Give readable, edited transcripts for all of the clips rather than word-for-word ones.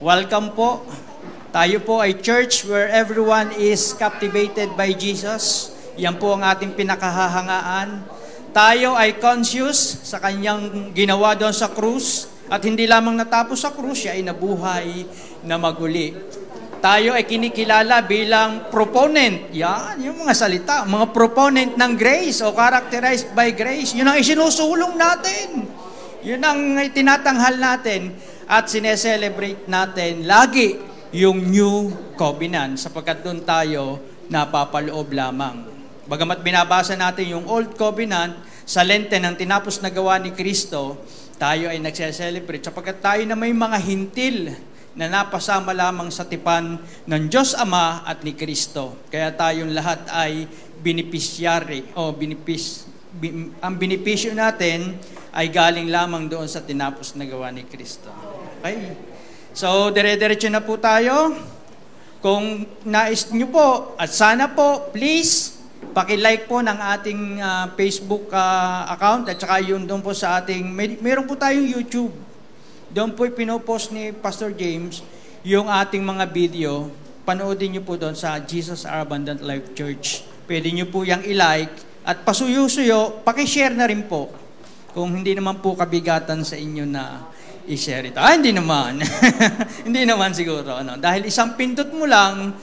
Welcome po. Tayo po ay church where everyone is captivated by Jesus. Yan po ang ating pinakahahangaan. Tayo ay conscious sa kanyang ginawa doon sa krus. At hindi lamang natapos sa krus, siya ay nabuhay na maguli. Tayo ay kinikilala bilang proponent. Yan, yung mga salita. Mga proponent ng grace o characterized by grace. Yun ang isinusulong natin. Yun ang tinatanghal natin at sineselebrate natin lagi yung New Covenant sapagkat doon tayo napapaloob lamang. Bagamat binabasa natin yung Old Covenant sa lente ng tinapos na gawa ni Kristo, tayo ay nagseselebrate sapagkat tayo na may mga hintil na napasama lamang sa tipan ng Diyos Ama at ni Kristo. Kaya tayong lahat ay beneficiary o ang benepisyo natin ay galing lamang doon sa tinapos na gawa ni Kristo. Okay? So, dire-diretso na po tayo. Kung nais nyo po, at sana po, please, paki-like po ng ating Facebook account at saka yun doon po sa ating, meron po tayong YouTube. Doon po pinopost ni Pastor James yung ating mga video. Panoodin nyo po doon sa Jesus Our Abundant Life Church. Pwede nyo po yung i-like at pasuyo-suyo, paki-share na rin po. Kung hindi naman po kabigatan sa inyo na i-share ito. Hindi naman. Hindi naman siguro. Dahil isang pindot mo lang,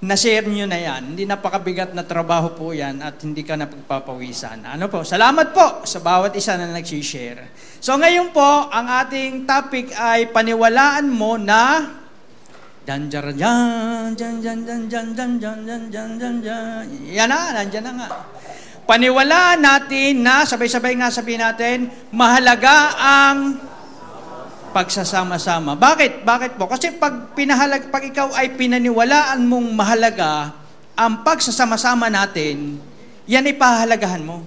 na-share nyo na yan. Hindi napakabigat na trabaho po yan at hindi ka na pagpapawisan. Salamat po sa bawat isa na nag-share. So ngayon po, ang ating topic ay paniwalaan mo na yan na, nandyan na nga. Paniwalaan natin na, sabay-sabay nga sabihin natin, mahalaga ang pagsasama-sama. Bakit? Bakit po? Kasi pag ikaw ay pinaniwalaan mong mahalaga ang pagsasama-sama natin, yan ay pahalagahan mo.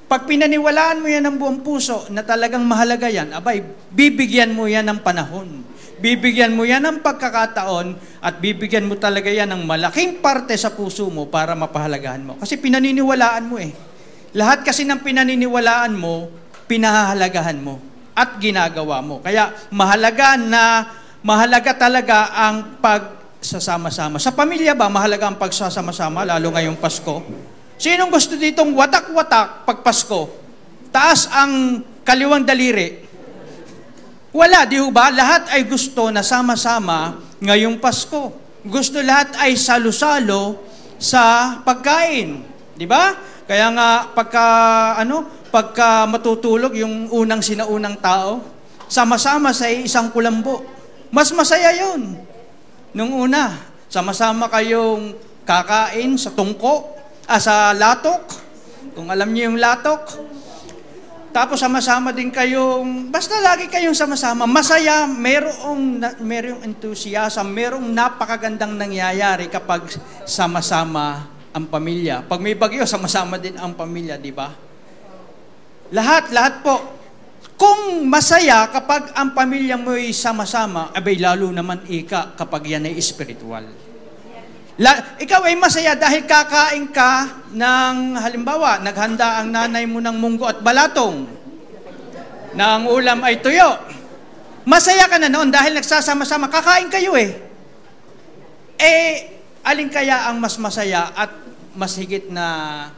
Pag pinaniwalaan mo yan ng buong puso na talagang mahalaga yan, abay, bibigyan mo yan ng panahon. Bibigyan mo yan ng pagkakataon at bibigyan mo talaga yan ng malaking parte sa puso mo para mapahalagahan mo. Kasi pinaniniwalaan mo eh. Lahat kasi ng pinaniniwalaan mo, pinahahalagahan mo at ginagawa mo. Kaya mahalaga talaga ang pagsasama-sama. Sa pamilya ba, mahalaga ang pagsasama-sama, lalo ngayong Pasko? Sinong gusto ditong watak-watak pag Pasko? Taas ang kaliwang daliri. Wala, di ba? Lahat ay gusto na sama-sama ngayong Pasko. Gusto lahat ay salo-salo sa pagkain. Di ba? Kaya nga, pagka matutulog yung unang sinaunang tao, sama-sama sa isang kulambo. Mas masaya yun. Nung una, sama-sama kayong kakain sa tungko, sa latok. Kung alam niyo yung latok. Tapos sama-sama din kayong, basta lagi kayong sama-sama, masaya, merong enthusiasm, merong napakagandang nangyayari kapag sama-sama ang pamilya. Pag may bagyo, sama-sama din ang pamilya, di ba? Lahat po. Kung masaya kapag ang pamilya mo ay sama-sama, abay lalo naman kapag yan ay spiritual. Ikaw ay masaya dahil kakain ka ng, halimbawa, naghanda ang nanay mo ng munggo at balatong, na ang ulam ay tuyo. Masaya ka na noon dahil nagsasama-sama, kakain kayo eh. Alin kaya ang mas masaya at mas higit na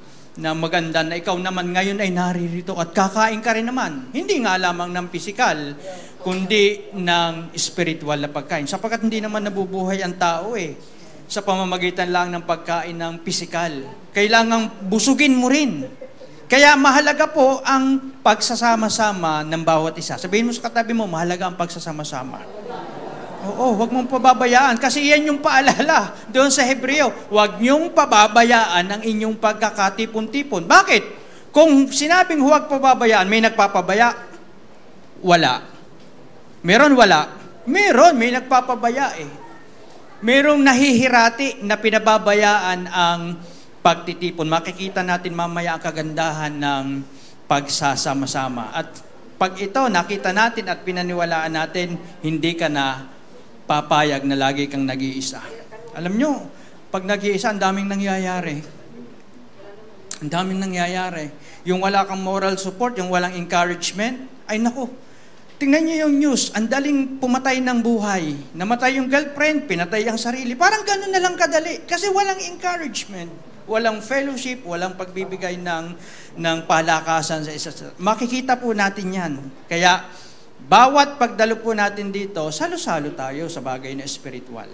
maganda na ikaw naman ngayon ay naririto at kakain ka rin naman. Hindi nga lamang ng pisikal, kundi ng spiritual na pagkain. Sapagkat hindi naman nabubuhay ang tao eh. Sa pamamagitan lang ng pagkain ng pisikal. Kailangang busugin mo rin. Kaya mahalaga po ang pagsasama-sama ng bawat isa. Sabihin mo sa katabi mo, mahalaga ang pagsasama-sama. Oo, huwag mong pababayaan. Kasi yan yung paalala doon sa Hebreo. Huwag niyong pababayaan ang inyong pagkakatipon-tipon. Bakit? Kung sinabing huwag pababayaan, may nagpapabaya? Wala. Meron wala? Meron, may nagpapabaya eh. Merong nahihirati na pinababayaan ang pagtitipon. Makikita natin mamaya ang kagandahan ng pagsasama-sama. At pag ito nakita natin at pinaniwalaan natin, hindi ka na papayag na lagi kang nag-iisa. Alam nyo, pag nag-iisa, ang daming nangyayari. Ang daming nangyayari. Yung wala kang moral support, yung walang encouragement, ay naku, Tingnan niyo yung news, ang daling pumatay ng buhay. Namatay yung girlfriend, pinatay ang sarili. Parang ganun na lang kadali. Kasi walang encouragement, walang fellowship, walang pagbibigay ng palakasan sa isa. Makikita po natin yan. Kaya, bawat pagdalo po natin dito, salo-salo tayo sa bagay na spiritual.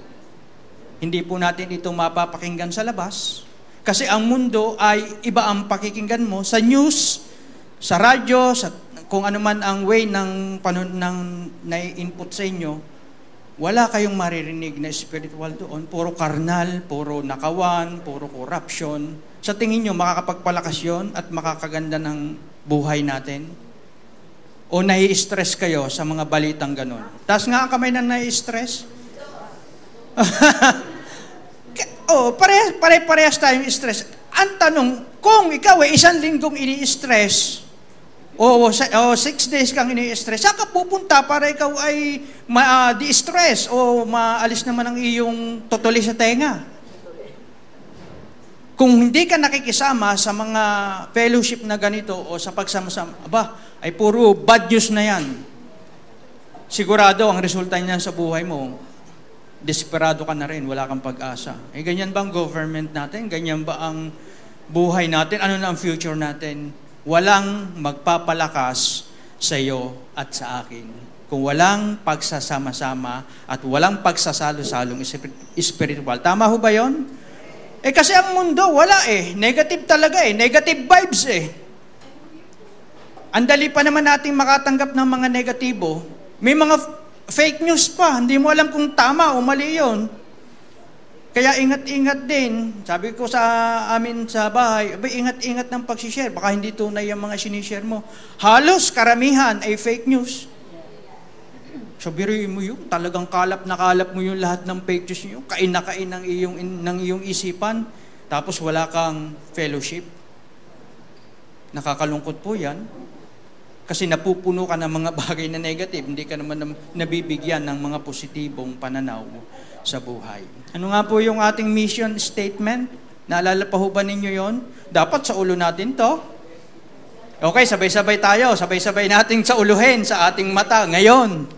Hindi po natin ito mapapakinggan sa labas. Kasi ang mundo ay iba ang pakikinggan mo sa news, sa radyo, sa kung ano man ang way ng na-input sa inyo, wala kayong maririnig na spiritual doon. Puro karnal, puro nakawan, puro corruption. Sa tingin nyo, makakapagpalakas yun at makakaganda ng buhay natin? O nai-stress kayo sa mga balitang ganon? Taas nga ang kamay na nai-stress? Pare-parehas tayong stress. Ang tanong, kung ikaw ay isang linggong ini-stress, o 6 days kang ini-stress, saan ka pupunta para ikaw ay di-stress o maalis naman ang iyong totally sa tenga? Kung hindi ka nakikisama sa mga fellowship na ganito o sa pagsama-sama, ay puro bad news na yan. Sigurado ang resulta niyan sa buhay mo, desperado ka na rin, wala kang pag-asa. Ganyan ba ang government natin? Ganyan ba ang buhay natin? Ano na ang future natin? Walang magpapalakas sa iyo at sa akin kung walang pagsasama-sama at walang pagsasalo-salong spiritual. Tama ho ba yun? Kasi ang mundo, wala Negative talaga Negative vibes Ang dali pa naman nating makatanggap ng mga negatibo. May mga fake news pa. Hindi mo alam kung tama o mali yun. Kaya ingat-ingat din. Sabi ko sa amin sa bahay, ingat-ingat ng pag-share. Baka hindi tunay yung mga sinishare mo. Halos karamihan ay fake news. So biruin mo yun. Talagang kalap na kalap mo yung lahat ng fake news nyo. Kain na kain ng iyong isipan. Tapos wala kang fellowship. Nakakalungkot po yan. Kasi napupuno ka ng mga bagay na negative. Hindi ka naman nabibigyan ng mga positibong pananaw sa buhay. Ano nga po yung ating mission statement? Naalala pa ho ba ninyo yon? Dapat sa ulo natin to. Okay, sabay-sabay tayo. Sabay-sabay nating sa uluhin sa ating mata. Ngayon,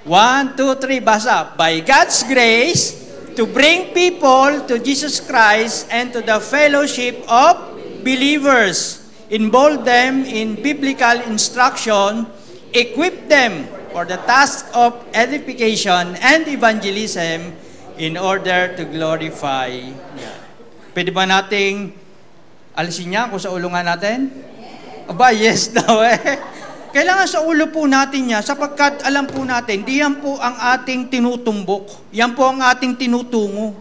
1, 2, 3, basa. By God's grace, to bring people to Jesus Christ and to the fellowship of believers. Involve them in biblical instruction, equip them for the task of edification and evangelism in order to glorify God. Pwede ba nating alisin niya kung sa ulo nga natin? Yes daw Kailangan sa ulo po natin niya sapagkat alam po natin, di yan po ang ating tinutumbok. Yan po ang ating tinutungo.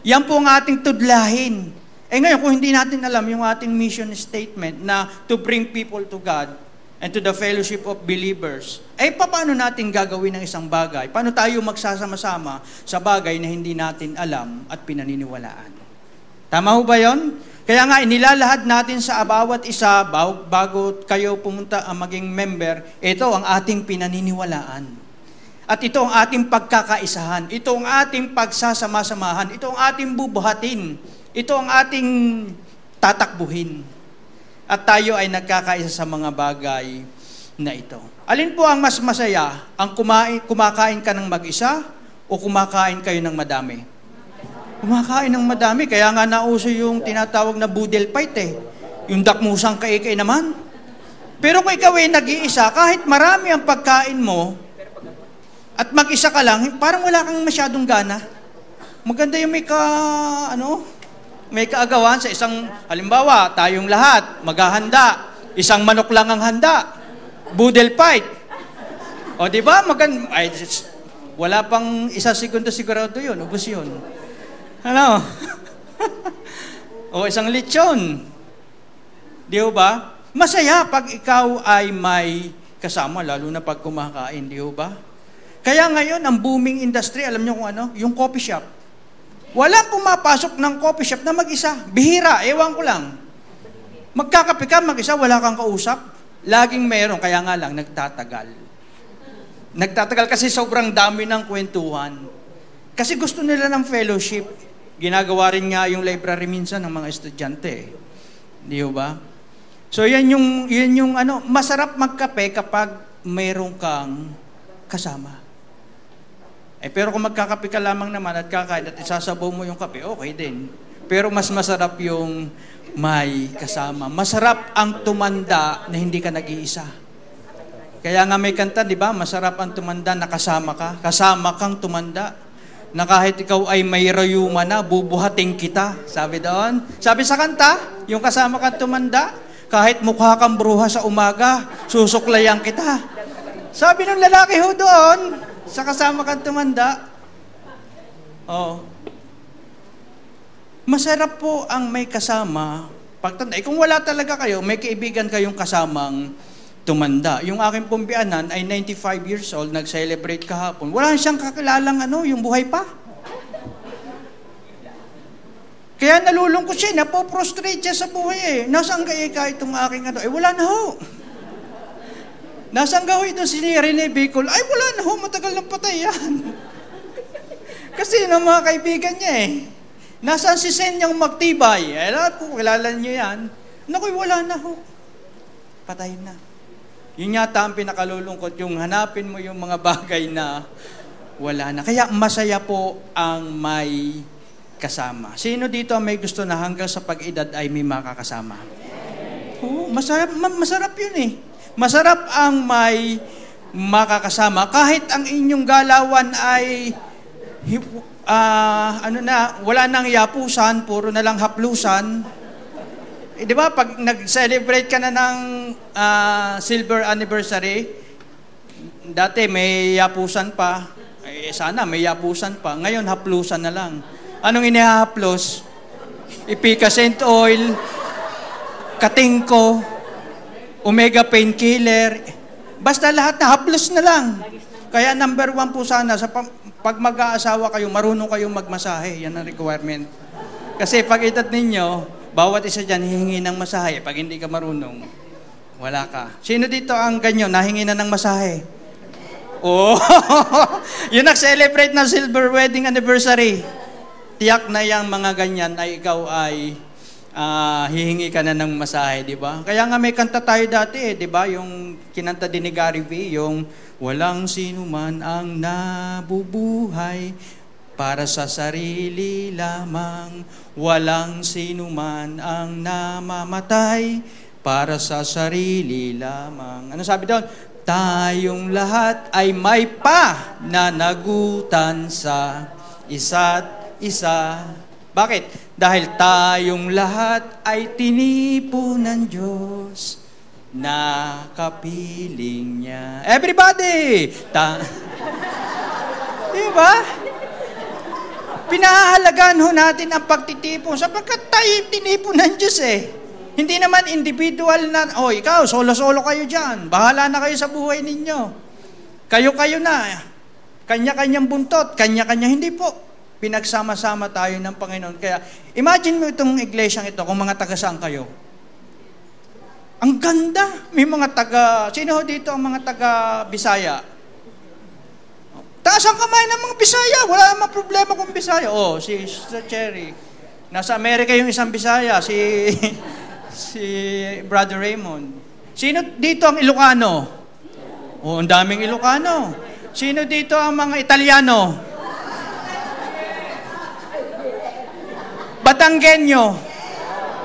Yan po ang ating tudlahin. Ngayon, kung hindi natin alam yung ating mission statement na to bring people to God and to the fellowship of believers, paano natin gagawin ng isang bagay? Paano tayo magsasama-sama sa bagay na hindi natin alam at pinaniniwalaan? Tama ho ba yun? Kaya nga, inilalahad natin sa bawat isa, bago kayo pumunta ang maging member, ito ang ating pinaniniwalaan. At ito ang ating pagkakaisahan. Ito ang ating pagsasama-samahan. Ito ang ating bubuhatin. Ito ang ating tatakbuhin. At tayo ay nagkakaisa sa mga bagay na ito. Alin po ang mas masaya? Ang kumakain ka ng mag-isa o kumakain kayo ng madami? Kumakain ng madami. Kaya nga nauso yung tinatawag na boodle fight Yung dakmusang kaikay naman. Pero kung ikaw ay nag-iisa, kahit marami ang pagkain mo at mag-isa ka lang, parang wala kang masyadong gana. Maganda yung may kaagawan sa isang, halimbawa, tayong lahat, maghahanda. Isang manok lang ang handa. Boodle fight. O, di ba? Wala pang isang segundo sigurado yun. Ubus yun. Ano? O, isang lechon. Di ba? Masaya pag ikaw ay may kasama, lalo na pag kumakain. Di ba? Kaya ngayon, ang booming industry, alam niyo kung ano? Yung coffee shop. Walang pumapasok ng coffee shop na mag-isa. Bihira, ewan ko lang. Magkakape ka mag-isa, wala kang kausap. Laging meron, kaya nga lang, nagtatagal. Nagtatagal kasi sobrang dami ng kwentuhan. Kasi gusto nila ng fellowship. Ginagawa rin nga yung library minsan ng mga estudyante. Di ba? So yan yung masarap magkape kapag mayroon kang kasama. Pero kung magkakape ka lamang naman at kakain at isasabaw mo yung kape, okay din. Pero mas masarap yung may kasama. Masarap ang tumanda na hindi ka nag-iisa. Kaya nga may kanta, di ba? Masarap ang tumanda na kasama ka. Kasama kang tumanda. Na kahit ikaw ay may rayuma na, bubuhating kita. Sabi doon. Sabi sa kanta, yung kasama kang tumanda, kahit mukha kang bruha sa umaga, susuklayan kita. Sabi ng lalaki ho doon, sa kasama kang tumanda, masarap po ang may kasama. Pagtanda, kung wala talaga kayo, may kaibigan kayong kasamang tumanda. Yung aking pumbianan ay 95 years old, nag-celebrate kahapon. Wala siyang kakilalang yung buhay pa. Kaya nalulungkot siya, napoprostrate siya sa buhay Nasaan ka itong aking wala na ho. Nasaan ka ho ito si Rene Bicol? Ay, wala na ho, matagal ng patay yan. Kasi ng mga kaibigan niya Nasaan si Senyang Magtibay? Lahat po, kilala niyo yan. Nakoy, wala na ho. Patay na. Yun yata ang pinakalulungkot, yung hanapin mo yung mga bagay na wala na. Kaya masaya po ang may kasama. Sino dito ang may gusto na hanggang sa pag-edad ay may makakasama? Masarap yun Masarap ang may makakasama. Kahit ang inyong galawan ay wala nang yapusan, puro na lang haplusan. Di ba, pag nag-celebrate ka na ng silver anniversary, dati may yapusan pa. Sana may yapusan pa. Ngayon, haplusan na lang. Anong inihahaplos? Ipicacent oil, katingko, omega painkiller. Basta lahat na haplos na lang. Kaya number 1 po sana, pag mag-aasawa kayo, marunong kayong magmasahe. Yan ang requirement. Kasi pag edad ninyo, bawat isa dyan hihingi ng masahe. Pag hindi ka marunong, wala ka. Sino dito ang ganyan, nahingi na ng masahe? Yun nag-celebrate ng silver wedding anniversary. Tiyak na yung mga ganyan ay ikaw ay hihingi ka na ng masahe, di ba? Kaya nga may kanta tayo dati di ba? Yung kinanta din ni Gary V, yung walang sino man ang nabubuhay para sa sarili lamang. Walang sino man ang namamatay para sa sarili lamang. Ano sabi doon? Tayong lahat ay may pananagutan sa isa't isa. Bakit? Dahil tayong lahat ay tinipo ng Diyos na kapiling niya. Everybody! Diba? Pinahalagaan ho natin ang pagtitipon sapagkat tayo tinipon ng Diyos Hindi naman individual na, ikaw, solo-solo kayo dyan. Bahala na kayo sa buhay ninyo. Kayo-kayo na. Kanya-kanyang buntot, kanya-kanya. Hindi po. Pinagsama-sama tayo ng Panginoon. Kaya, imagine mo itong iglesyang ito, kung mga taga-saan kayo. Ang ganda. May mga sino dito ang mga taga-Bisaya? Taas ang kamay ng mga Bisaya. Wala namang problema kung Bisaya. Si Sister Cherry. Nasa Amerika yung isang Bisaya, si Brother Raymond. Sino dito ang Ilocano? Ang daming Ilocano. Sino dito ang mga Italiano? Batanggenyo.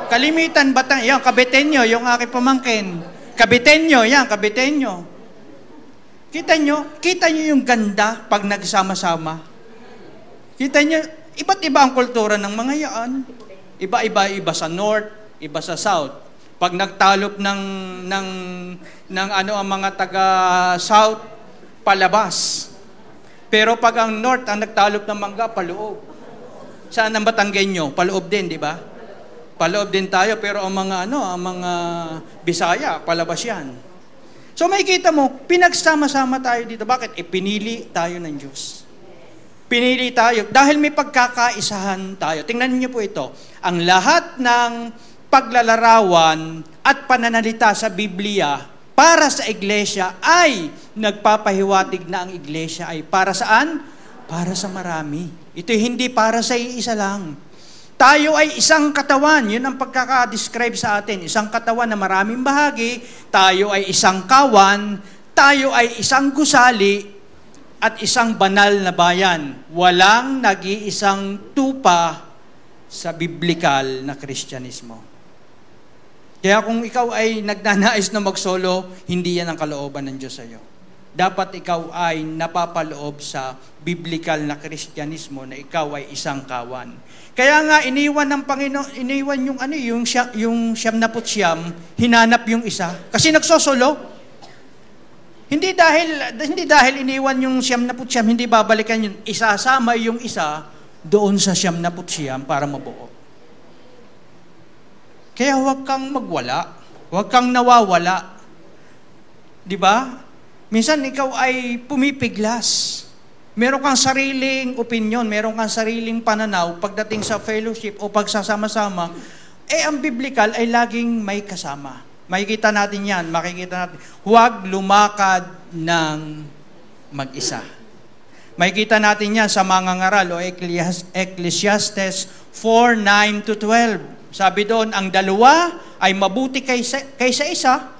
Kalimitan yan, Kabitenyo, yung aking pamangkin. Kabitenyo, yan, Kabitenyo. Kita nyo yung ganda pag nagsama-sama. Kita nyo, iba't iba ang kultura ng mga yan. Iba sa North, iba sa South. Pag nagtalop ng ang mga taga-South, palabas. Pero pag ang North ang nagtalop ng mangga, paloob. Saan ang Batanggenyo? Paloob din, di ba? Paloob din tayo, pero ang mga Bisaya, palabas yan. So makikita mo, pinagsama-sama tayo dito. Bakit? Pinili tayo ng Diyos. Pinili tayo dahil may pagkakaisahan tayo. Tingnan niyo po ito. Ang lahat ng paglalarawan at pananalita sa Biblia para sa iglesia ay nagpapahiwatig na ang iglesia ay para saan? Para sa marami. Ito hindi para sa iisa lang. Tayo ay isang katawan. Yun ang pagkaka-describe sa atin. Isang katawan na maraming bahagi. Tayo ay isang kawan. tayo ay isang gusali at isang banal na bayan. Walang nag-iisang tupa sa biblikal na Kristyanismo. Kaya kung ikaw ay nagnanais na magsolo, hindi yan ang kalooban ng Diyos sa iyo. Dapat ikaw ay napapaloob sa biblikal na Kristyanismo na ikaw ay isang kawan. Kaya nga iniwan ng Panginoon, yung siyam na putsyam, hinanap yung isa kasi nagsosolo. Hindi dahil iniwan yung siyam na putsyam, hindi babalikan yun. Isasama yung isa doon sa siyam na putsyam para mabuo. Kaya huwag kang magwala, huwag kang nawawala. 'Di ba? Minsan ikaw ay pumipiglas. Meron kang sariling opinion, meron kang sariling pananaw pagdating sa fellowship o pagsasama-sama. Ang biblikal ay laging may kasama. Makikita natin yan, huwag lumakad ng mag-isa. Makikita natin yan sa mga ngaral o Ecclesiastes 4:9-12. Sabi doon, ang dalawa ay mabuti kaysa isa.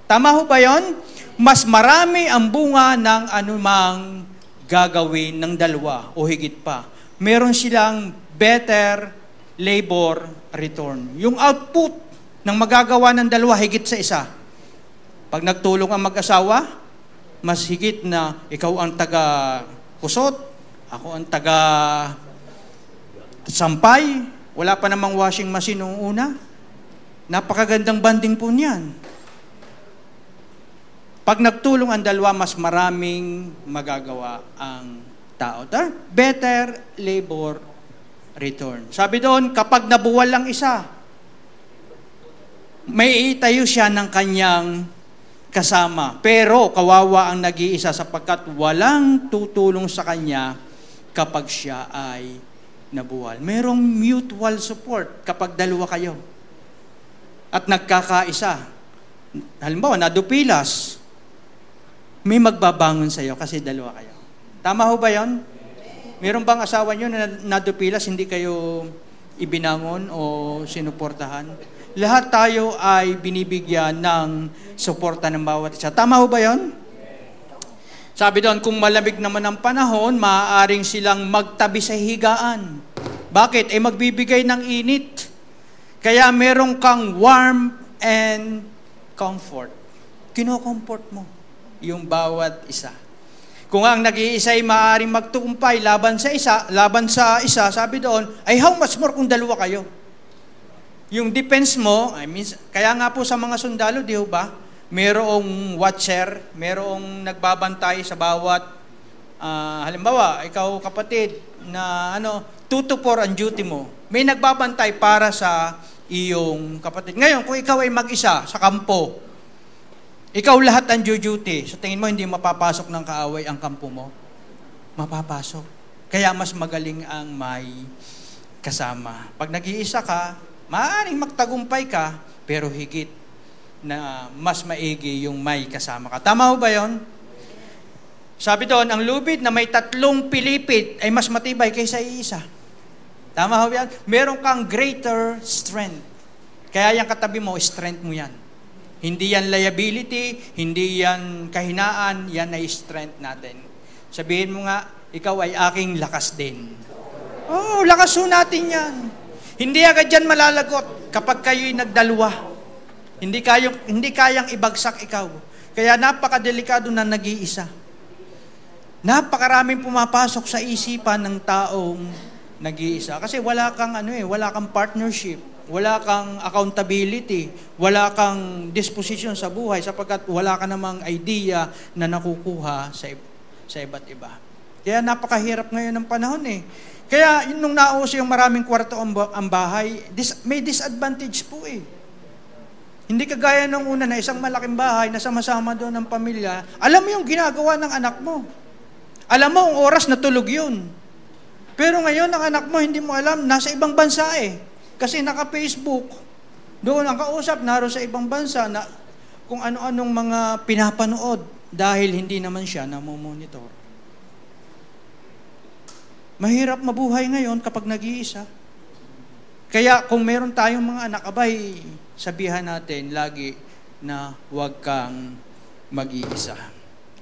Tama ho ba yun? Mas marami ang bunga ng anumang gagawin ng dalawa o higit pa. Meron silang better labor return. Yung output ng magagawa ng dalawa higit sa isa. Pag nagtulong ang mag-asawa, mas higit na ikaw ang taga-kusot, ako ang taga-sampay, wala pa namang washing machine noong una. Napakagandang banding po niyan. Pag nagtulong ang dalawa, mas maraming magagawa ang tao. Better labor return. Sabi doon, kapag nabuwal lang isa, may itayo siya ng kanyang kasama. Pero kawawa ang nag-iisa sapagkat walang tutulong sa kanya kapag siya ay nabuwal. Merong mutual support kapag dalawa kayo. At nagkakaisa. Halimbawa, nadupilas. May magbabangon sa iyo kasi dalawa kayo. Tama ho ba yun? Meron bang asawa nyo na nadupilas, hindi kayo ibinangon o sinuportahan? Lahat tayo ay binibigyan ng suporta ng bawat isa. Tama ho ba yun? Sabi doon, kung malamig naman ang panahon, maaaring silang magtabi sa higaan. Bakit? Magbibigay ng init. Kaya meron kang warmth and comfort. Kino-comfort mo yung bawat isa. Kung ang nag-iisa ay maaaring magtukumpay laban sa isa, sabi doon, ay how much more kung dalawa kayo? Yung defense mo, kaya nga po sa mga sundalo, di ba? Merong watcher, merong nagbabantay sa bawat, halimbawa, ikaw kapatid, na 2-4 ang duty mo. May nagbabantay para sa iyong kapatid. Ngayon, kung ikaw ay mag-isa sa kampo, ikaw lahat ang duty. Sa tingin mo, hindi mapapasok ng kaaway ang kampo mo? Mapapasok. Kaya mas magaling ang may kasama. Pag nag-iisa ka, maaaring magtagumpay ka, pero higit na mas maigi yung may kasama ka. Tama ho ba yun? Sabi doon, ang lubid na may 3 pilipit ay mas matibay kaysa iisa. Tama ho yan? Meron kang greater strength. Kaya yung katabi mo, strength mo yan. Hindi yan liability, hindi yan kahinaan, yan ay strength natin. Sabihin mo nga, ikaw ay aking lakas din. Lakas ho natin yan. Hindi agad yan malalagot kapag kayo'y nagdalawa. Hindi kayang ibagsak ikaw. Kaya napakadelikado na nag-iisa. Napakaraming pumapasok sa isipan ng taong nag-iisa. Kasi wala kang partnership. Wala kang accountability, wala kang disposition sa buhay sapagkat wala ka namang idea na nakukuha sa iba't iba. Kaya napakahirap ngayon ng panahon eh. Kaya nung nauso yung maraming kwarto ang bahay, may disadvantage po eh. Hindi kagaya nung una na isang malaking bahay na sama-sama doon ng pamilya, alam mo yung ginagawa ng anak mo. Alam mo ang oras na tulog yun. Pero ngayon ang anak mo hindi mo alam, nasa ibang bansa eh. Kasi naka-Facebook, doon ang kausap, naroon sa ibang bansa na kung ano-anong mga pinapanood dahil hindi naman siya namomonitor. Mahirap mabuhay ngayon kapag nag-iisa. Kaya kung meron tayong mga anak, abay, sabihan natin lagi na huwag kang mag-iisa.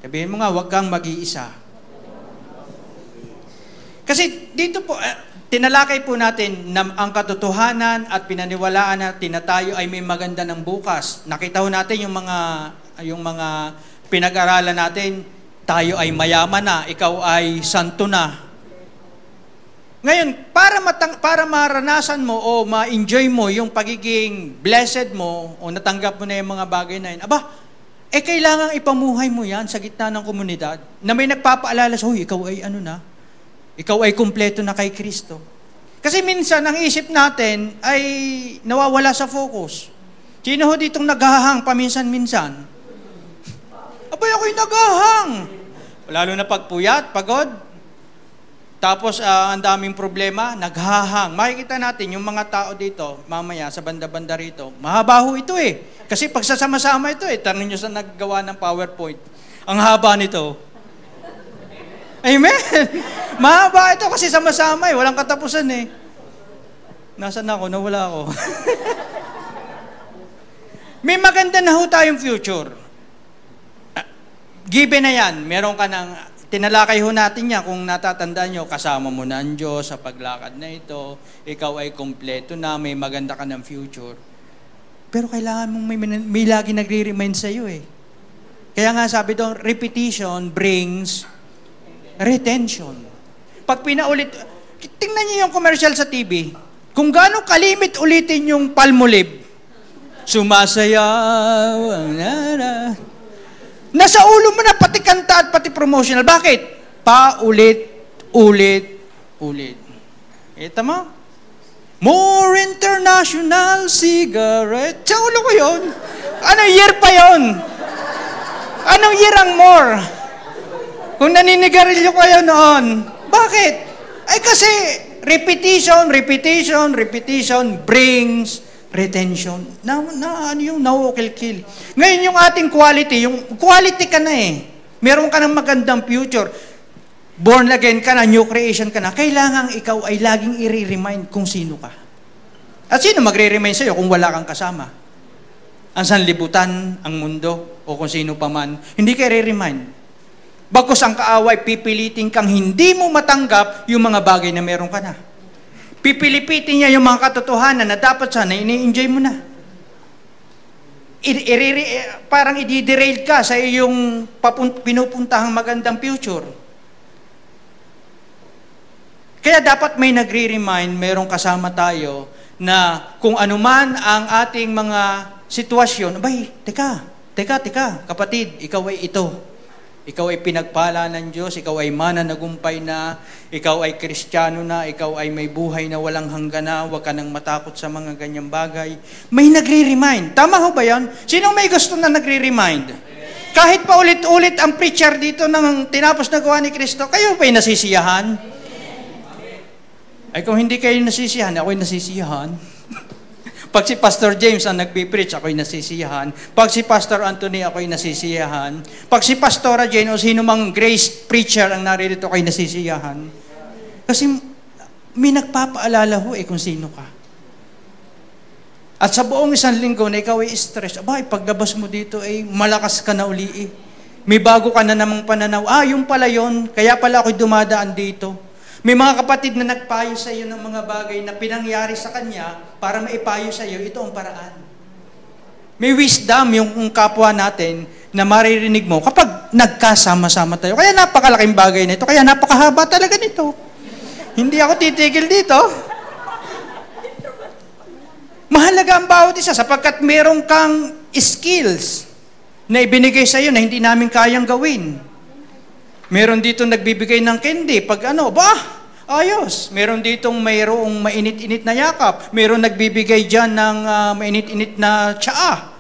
Sabihin mo nga, huwag kang mag-iisa. Kasi dito po, tinalakay po natin na ang katotohanan at pinaniwalaan natin na tayo ay may maganda ng bukas. Nakita ho natin yung mga pinag-aralan natin, tayo ay mayaman na, ikaw ay santo na. Ngayon, para maranasan mo o ma-enjoy mo yung pagiging blessed mo o natanggap mo na yung mga bagay na yun, kailangan ipamuhay mo yan sa gitna ng komunidad na may nagpapaalala sa, ikaw ay ano na, ikaw ay kumpleto na kay Kristo. Kasi minsan, ang isip natin ay nawawala sa focus. Sino ho ditong naghahang paminsan-minsan? Ako'y naghahang. Lalo na pagpuyat, pagod. Tapos, ang daming problema, naghahang. Makikita natin yung mga tao dito, mamaya sa banda-banda rito, mahaba ho ito eh. Kasi pagsasama-sama ito eh. Tanong nyo sa naggawa ng PowerPoint. Ang haba nito. Amen? Mahaba ito kasi sama-sama eh. Walang katapusan eh. Nasaan ako? Nawala ako. May maganda na ho tayong future. Given na yan. Meron ka ng, tinalakay ho natin yan. Kung natatandaan nyo, kasama mo na ang Diyos sa paglakad na ito. Ikaw ay kompleto na. May maganda ka ng future. Pero kailangan mong may lagi nagre-remind sa'yo eh. Kaya nga sabi doon, repetition brings retention. Pag pinaulit, tingnan niyo yung commercial sa TV. Kung gaano kalimit ulitin yung Palmolive, sumasayaw, nasa ulo mo na pati kanta at pati promotional. Bakit? Paulit. Ito mo? More international cigarette. Sa ulo ko yun. Anong year pa yun? Anong year ang more? Kung naninigarilyo kayo noon, bakit? Ay kasi repetition brings retention. Ano yung kill. Ngayon yung ating quality ka na eh. Meron ka ng magandang future. Born again ka na, new creation ka na. Kailangan ikaw ay laging i-remind kung sino ka. At sino magre-remind sa'yo kung wala kang kasama? Ang sanlibutan, ang mundo, o kung sino pa man. Hindi ka i-remind. Bagkus ang kaaway, pipilitin kang hindi mo matanggap yung mga bagay na meron ka na. Pipilipitin niya yung mga katotohanan na dapat sana ini-enjoy mo na. Parang i-derail ka sa iyong pinupuntahang magandang future. Kaya dapat may nagre-remind, merong kasama tayo na kung anuman ang ating mga sitwasyon, teka, kapatid, ikaw ay ito. Ikaw ay pinagpala ng Diyos, ikaw ay mananagumpay na, ikaw ay Kristiyano na, ikaw ay may buhay na walang hanggan na, huwag ka nang matakot sa mga ganyang bagay. May nagre-remind. Tama ho ba yan? Sinong may gusto na nagre-remind? Kahit pa ulit-ulit ang preacher dito ng tinapos na gawa ni Kristo, kayo ba'y nasisiyahan? Ay kung hindi kayo nasisiyahan, ako'y nasisiyahan. Pag si Pastor James ang nagpipreach, ako'y nasisiyahan. Pag si Pastor Anthony, ako'y nasisiyahan. Pag si Pastora Jane o sino mang grace preacher ang naririto, ako'y nasisiyahan. Kasi may nagpapaalala ho kung sino ka. At sa buong isang linggo na ikaw ay stress, paglabas mo dito malakas ka na uli May bago ka na namang pananaw. Yung pala yun, kaya pala ako'y dumadaan dito. May mga kapatid na nagpayo sa iyo ng mga bagay na pinangyari sa kanya para maipayo sa iyo, ito ang paraan. May wisdom yung kapwa natin na maririnig mo kapag nagkasama-sama tayo. Kaya napakalaking bagay na ito. Kaya napakahaba talaga nito. Hindi ako titigil dito. Mahalaga ang bawat isa sapagkat meron kang skills na ibinigay sa iyo na hindi namin kayang gawin. Meron dito nagbibigay ng candy. Pag ayos. Meron ditong mayroong mainit-init na yakap. Meron nagbibigay dyan ng mainit-init na tsaa.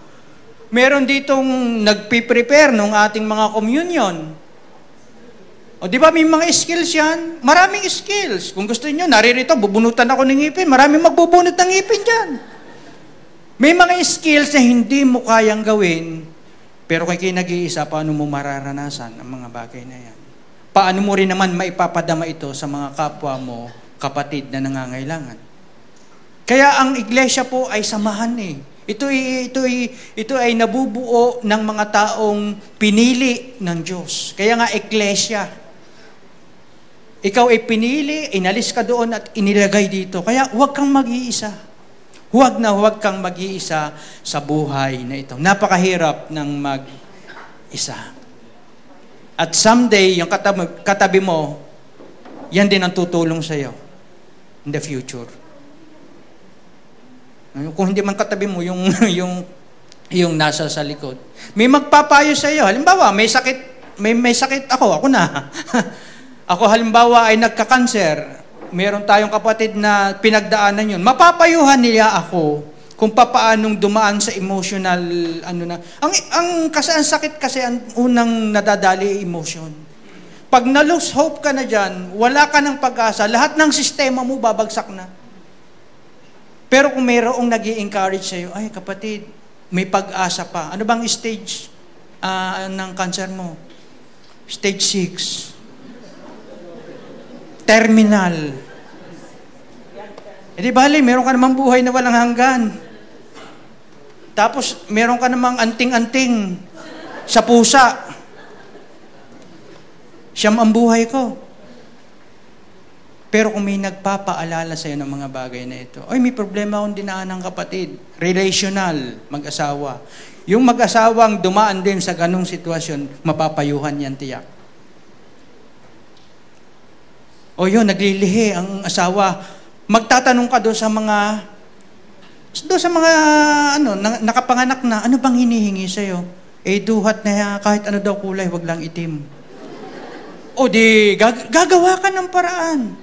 Meron ditong nagpiprepare ng ating mga communion. O di ba may mga skills yan? Maraming skills. Kung gusto niyo, naririto, bubunutan ako ng ngipin. Maraming magbubunot ng ngipin dyan. May mga skills na hindi mo kayang gawin, pero kay nag-iisa, paano mo mararanasan ang mga bagay na yan? Paano mo rin naman maipapadama ito sa mga kapwa mo, kapatid na nangangailangan? Kaya ang iglesia po ay samahan Ito ay nabubuo ng mga taong pinili ng Diyos. Kaya nga, Ecclesia. Ikaw ay pinili, inalis ka doon at inilagay dito. Kaya huwag kang mag-iisa. Huwag kang mag-iisa sa buhay na ito. Napakahirap ng mag-isa. At someday, yung katabi mo, yan din ang tutulong sa iyo in the future. Kung hindi man katabi mo, yung nasa sa likod. May magpapayo sa iyo. Halimbawa, may sakit ako na. Ako halimbawa ay nagka-cancer. Meron tayong kapatid na pinagdaanan yun. Mapapayuhan niya ako kung papaanong dumaan sa emotional, ang sakit kasi ang unang nadadali ay emotion. Pag na-lose hope ka na dyan, wala ka ng pag-asa, lahat ng sistema mo babagsak na. Pero kung mayroong nag-i-encourage sa'yo, ay kapatid, may pag-asa pa. Ano bang stage ng cancer mo? Stage 6. Terminal. E di bali, meron ka namang buhay na walang hanggan. Tapos, meron ka namang anting-anting sa pusa. Siyam ang buhay ko. Pero kung may nagpapaalala sa iyo ng mga bagay na ito, ay may problema akong dinaan ng kapatid. Relational, mag-asawa. Yung mag-asawang dumaan din sa ganung sitwasyon, mapapayuhan yan tiyak. O yun, naglilihi ang asawa. Magtatanong ka doon sa mga nakapanganak na, ano bang hinihingi sa iyo? Duhat na kahit ano daw kulay, wag lang itim. O di, gagawa ka ng paraan.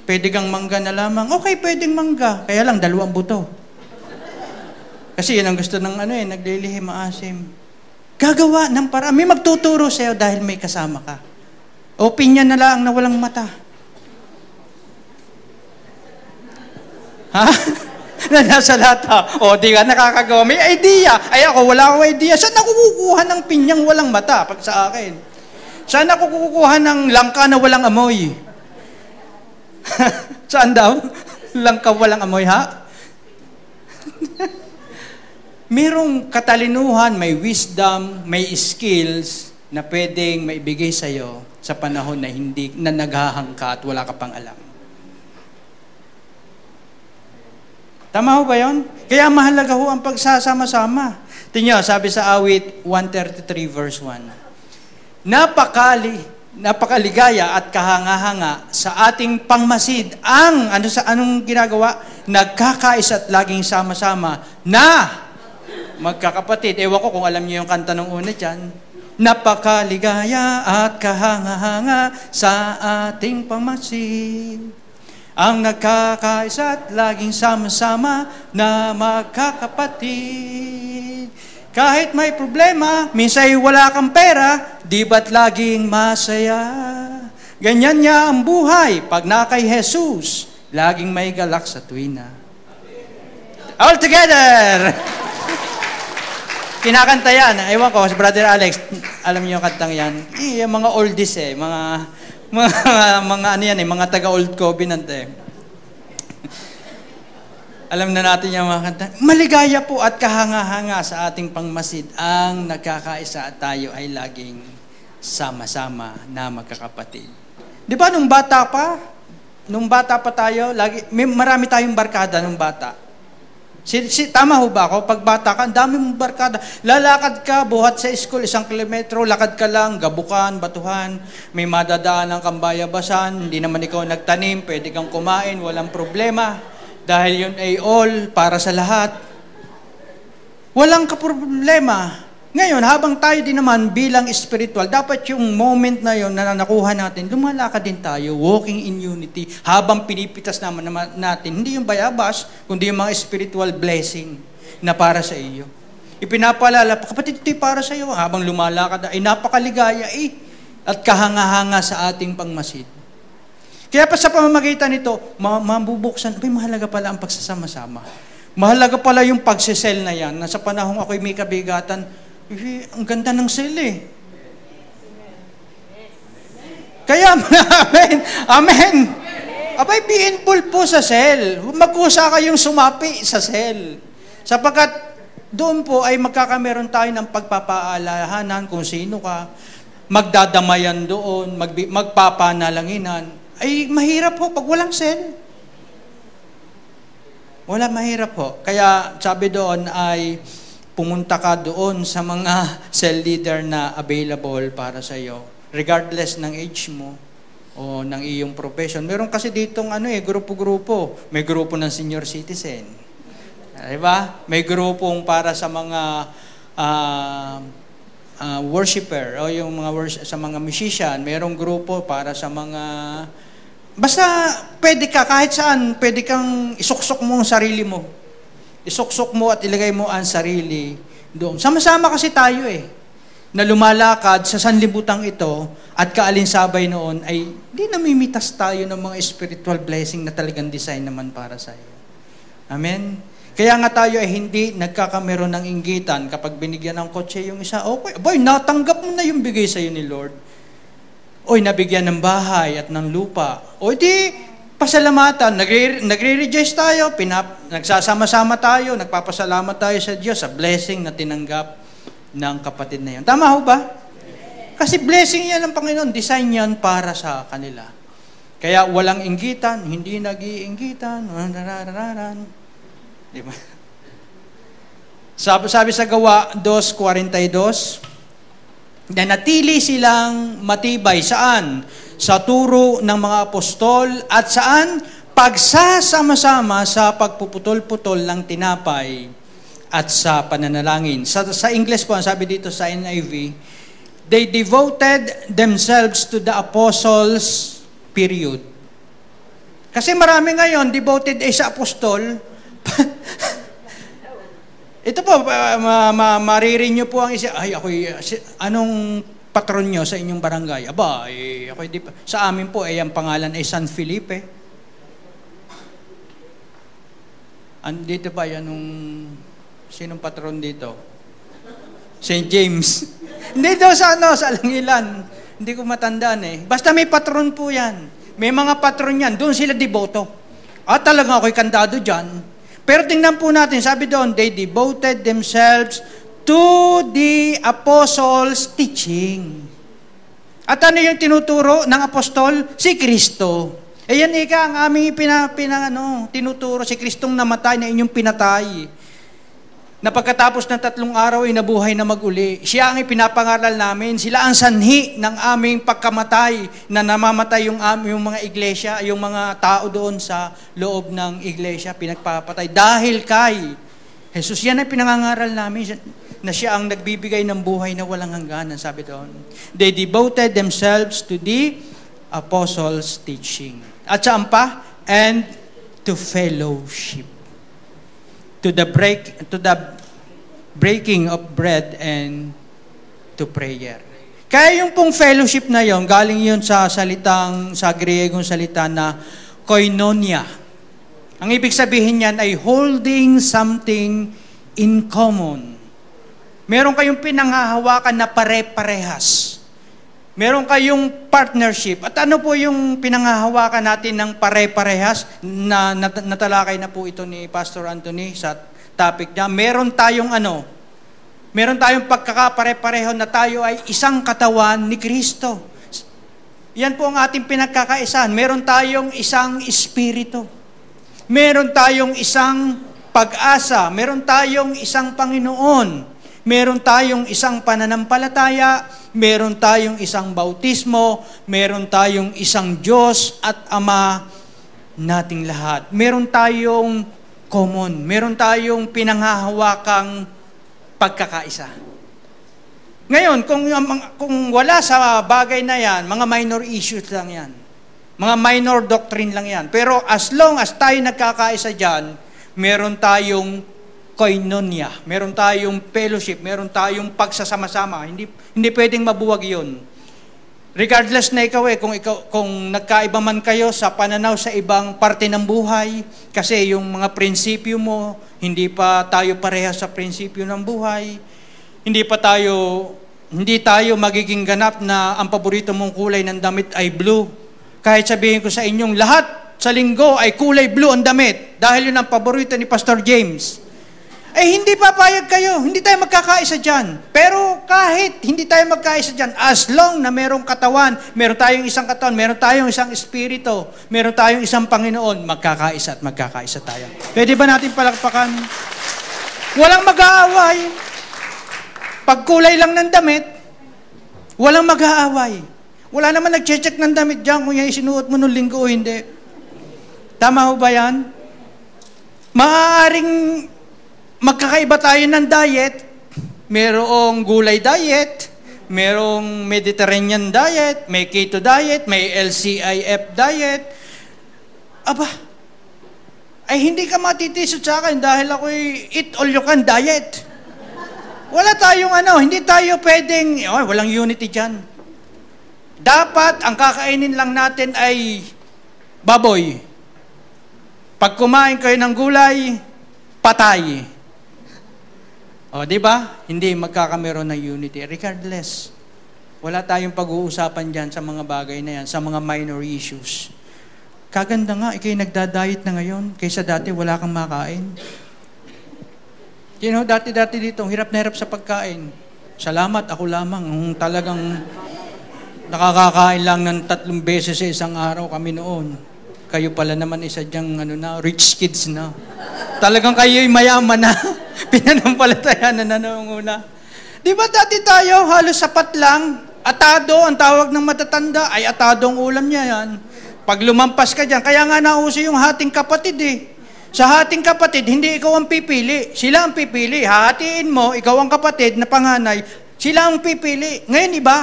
Pwede kang mangga na lamang. Okay, pwedeng mangga. Kaya lang, 2 buto. Kasi yun ang gusto ng naglilihi, maasim. Gagawa ng paraan. May magtuturo sa'yo dahil may kasama ka. Opinion na lang na walang mata. Ha? Nasa lata. O, di ka nakakagawa. May idea. Ay ako, wala akong idea. Saan ako kukuha ng pinyang walang mata pag sa akin? Saan ako kukuha ng langka na walang amoy? Saan daw? Langka walang amoy, ha? Merong katalinuhan, may wisdom, may skills na pwedeng maibigay sa iyo sa panahon na naghahangka at wala ka pang alam. Tama ho ba yun? Kaya mahalaga ho ang pagsasama-sama. Tingnan, sabi sa awit 133 verse 1. Napakaligaya at kahanga-hanga sa ating pangmasid anong ginagawa? Nagkakaisa at laging sama-sama na magkakapatid. Ewan ko kung alam niyo yung kanta ng una dyan. Napakaligaya at kahanga-hanga sa ating pangmasid. Ang nagkakaisa at laging sama-sama na magkakapatid. Kahit may problema, minsan wala kang pera, di ba't laging masaya? Ganyan niya ang buhay pag na kay Jesus, laging may galak sa tuwina. All together! Kinakanta yan. Ewan ko, si Brother Alex, alam niyo yung kantang yan? Yung mga oldies mga taga-old Covenant Alam na natin yung mga kanta. Maligaya po at kahanga-hanga sa ating pangmasid ang nagkakaisa at tayo ay laging sama-sama na magkakapatid. Di ba nung bata pa tayo, marami tayong barkada nung bata. Tama ho ba ako? Pag bata ka, ang dami mong barkada. Lalakad ka, buhat sa school, 1 kilometro, lakad ka lang, gabukan, batuhan, may madadaan ng kambayabasan, hindi naman ikaw nagtanim, pwede kang kumain, walang problema. Dahil yun ay all para sa lahat. Walang kaproblema. Ngayon, habang tayo din naman bilang spiritual, dapat yung moment na yun na nakuha natin, lumalakad din tayo, walking in unity, habang pinipitas naman natin, hindi yung bayabas, kundi yung mga spiritual blessing na para sa iyo. Ipinapalala, kapatid, ito'y para sa iyo, habang lumalakad, ay napakaligaya at kahanga-hanga sa ating pangmasid. Kaya pa sa pamamagitan nito, mabubuksan, mahalaga pala ang pagsasama-sama. Mahalaga pala yung pagsisel na yan, na sa panahong ako'y may kabigatan, ang ganda ng sel Kaya, amen. Abay, be involved po sa sel. Magkusa kayong sumapi sa sel. Sapagkat, Doon po ay magkakameron tayo ng pagpapaalahanan kung sino ka, magdadamayan doon, magpapanalanginan. Ay mahirap po pag walang cell. Wala, mahirap po. Kaya sabi doon ay pumunta ka doon sa mga cell leader na available para sa iyo, regardless ng age mo o ng iyong profession. Meron kasi ditong grupo-grupo. May grupo ng senior citizen. Diba? May grupong para sa mga worshiper o yung mga sa mga musician. Merong grupo para sa mga basta pwede ka kahit saan, pwede kang isuksok mo ang sarili mo. Isuksok mo at ilagay mo ang sarili doon. Sama-sama kasi tayo na lumalakad sa sanlibutang ito at kaalinsabay noon ay di namimitas tayo ng mga spiritual blessing na talagang design naman para sa iyo. Amen? Kaya nga tayo ay hindi nagkakameron ng inggitan kapag binigyan ng kotse yung isa. Okay, boy, natanggap mo na yung bigay sa iyo ni Lord. Oy, nabigyan ng bahay at ng lupa. O di, pasalamatan. Nagre-rejoice tayo, nagsasama-sama tayo, nagpapasalamat tayo sa Diyos sa blessing na tinanggap ng kapatid na yan. Tama ho ba? Kasi blessing yan ng Panginoon, design yan para sa kanila. Kaya walang inggitan, hindi nag-iinggitan, di ba? Sabi sa Gawa 2:42, na natili silang matibay. Saan? Sa turo ng mga apostol at saan? Pagsasama-sama sa pagpuputol-putol ng tinapay at sa pananalangin. Sa English po, sabi dito sa NIV, they devoted themselves to the apostles, period. Kasi marami ngayon, devoted sa apostol. Ito po, maririn nyo po ang isa, anong patron nyo sa inyong barangay? Aba, sa amin po, ang pangalan ay San Felipe. Dito ba, sinong patron dito? St. James. Hindi daw sa Alangilan. Hindi ko matandaan Basta may patron po yan. May mga patron yan. Doon sila deboto. At talagang ako'y kandado dyan. Pero tingnan po natin, sabi doon, they devoted themselves to the apostles' teaching. At ano yung tinuturo ng apostol? Si Kristo. Yan ang aming tinuturo, si Kristong namatay na inyong pinatay. Na pagkatapos ng 3 araw ay nabuhay na mag-uli. Siya ang ipinapangaral namin. Sila ang sanhi ng aming pagkamatay na namamatay yung mga iglesia, yung mga tao doon sa loob ng iglesia, pinagpapatay. Dahil kay Jesus, yan ang pinangangaral namin na siya ang nagbibigay ng buhay na walang hangganan, sabi doon. They devoted themselves to the apostles' teaching. At saan pa? And to fellowship. To the breaking of bread and to prayer. Kaya yung pong fellowship na yon, galing yun sa Griegong salita na koinonia. Ang ibig sabihin niyan ay holding something in common. Meron kayong pinanghahawakan na pare-parehas. Meron kayong partnership. At ano po yung pinanghahawakan natin ng pare-parehas? Natalakay na po ito ni Pastor Anthony sa topic niya. Meron tayong pagkakapare-pareho na tayo ay isang katawan ni Kristo. Yan po ang ating pinagkakaisahan. Meron tayong isang espiritu. Meron tayong isang pag-asa. Meron tayong isang Panginoon. Meron tayong isang pananampalataya, meron tayong isang bautismo, meron tayong isang Diyos at Ama nating lahat. Meron tayong common, meron tayong pinanghahawakang pagkakaisa. Ngayon, kung wala sa bagay na yan, mga minor issues lang yan. Mga minor doctrine lang yan. Pero as long as tayo nagkakaisa dyan, meron tayong koinonia, meron tayong fellowship, meron tayong pagsasama-sama. Hindi pwedeng mabuwag 'yon. Regardless na kung nagkaiba man kayo sa pananaw sa ibang parte ng buhay, kasi yung mga prinsipyo mo, hindi pa tayo parehas sa prinsipyo ng buhay. Hindi tayo magiging ganap na ang paborito mong kulay ng damit ay blue. Kahit sabihin ko sa inyong lahat sa linggo ay kulay blue ang damit dahil yun ang paborito ni Pastor James. Hindi papayag kayo. Hindi tayo magkakaisa dyan. Pero kahit hindi tayo magkaisa dyan, as long na merong katawan, meron tayong isang katawan, meron tayong isang espiritu, meron tayong isang Panginoon, magkakaisa at magkakaisa tayo. Pwede ba natin palakpakan? Walang mag-aaway. Pagkulay lang ng damit, walang mag-aaway. Wala naman nag-check ng damit dyan kung yung isinuot mo nung linggo o hindi. Tama ho ba yan? Maaaring magkakaiba tayo ng diet. Merong gulay diet, merong Mediterranean diet, may keto diet, may LCIF diet. Aba, ay hindi ka matitisod sa akin dahil ako'y eat all you can diet. Wala tayong hindi tayo pwedeng, walang unity dyan. Dapat ang kakainin lang natin ay baboy. Pag kumain kayo ng gulay, patay. Di ba? Hindi magkakameron ng unity. Regardless, wala tayong pag-uusapan dyan sa mga bagay na yan, sa mga minor issues. Kaganda nga, ikay nagda-diet na ngayon, kaysa dati wala kang makain. Dati dito, hirap na hirap sa pagkain. Salamat, ako lamang. Talagang nakakakain lang ng 3 beses sa isang araw kami noon. Kayo pala naman isa dyang rich kids na. Talagang kayo'y mayaman na. Pinanampalataya na nangunguna. Di ba dati tayo, halos sapat lang. Atado, ang tawag ng matatanda, ay atado ang ulam niya yan. Pag lumampas ka dyan, kaya nga nauso yung hating kapatid eh. Sa hating kapatid, hindi ikaw ang pipili. Sila ang pipili. Hahatiin mo, ikaw ang kapatid na panganay, sila ang pipili. Ngayon iba.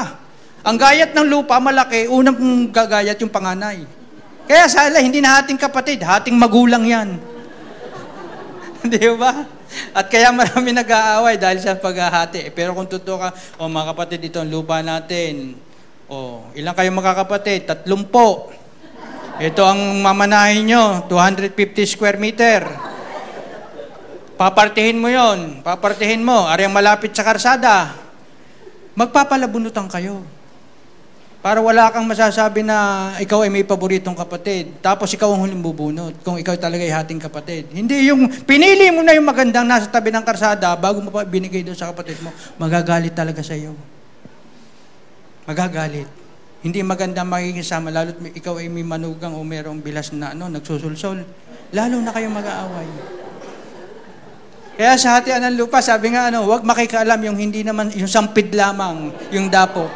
Ang gayat ng lupa, malaki, unang gagayat yung panganay. Kaya sala, hindi na hating kapatid, hating magulang yan. Di ba? At kaya marami nag-aaway dahil sa paghahati. Pero kung totoo ka, mga kapatid, ito ang lupa natin. Ilan kayo magkakapatid? 30. Ito ang mamanahin nyo, 250 square meter. Papartihin mo yon, papartihin mo. Aryang malapit sa karsada. Magpapalabunutan kayo. Para wala kang masasabi na ikaw ay may paboritong kapatid. Tapos ikaw ang huling bubunot kung ikaw talaga ay hating kapatid. Hindi yung pinili mo na yung magandang nasa tabi ng karsada bago mo pa binigay doon sa kapatid mo. Magagalit talaga sa iyo. Magagalit. Hindi maganda magiging sama, lalo't ikaw ay may manugang o merong bilas na nagsusulsol. Lalo na kayong mag-aaway. Kaya sa hatian ng lupa, sabi nga huwag makikaalam yung hindi naman, yung sampid lamang, yung dapo.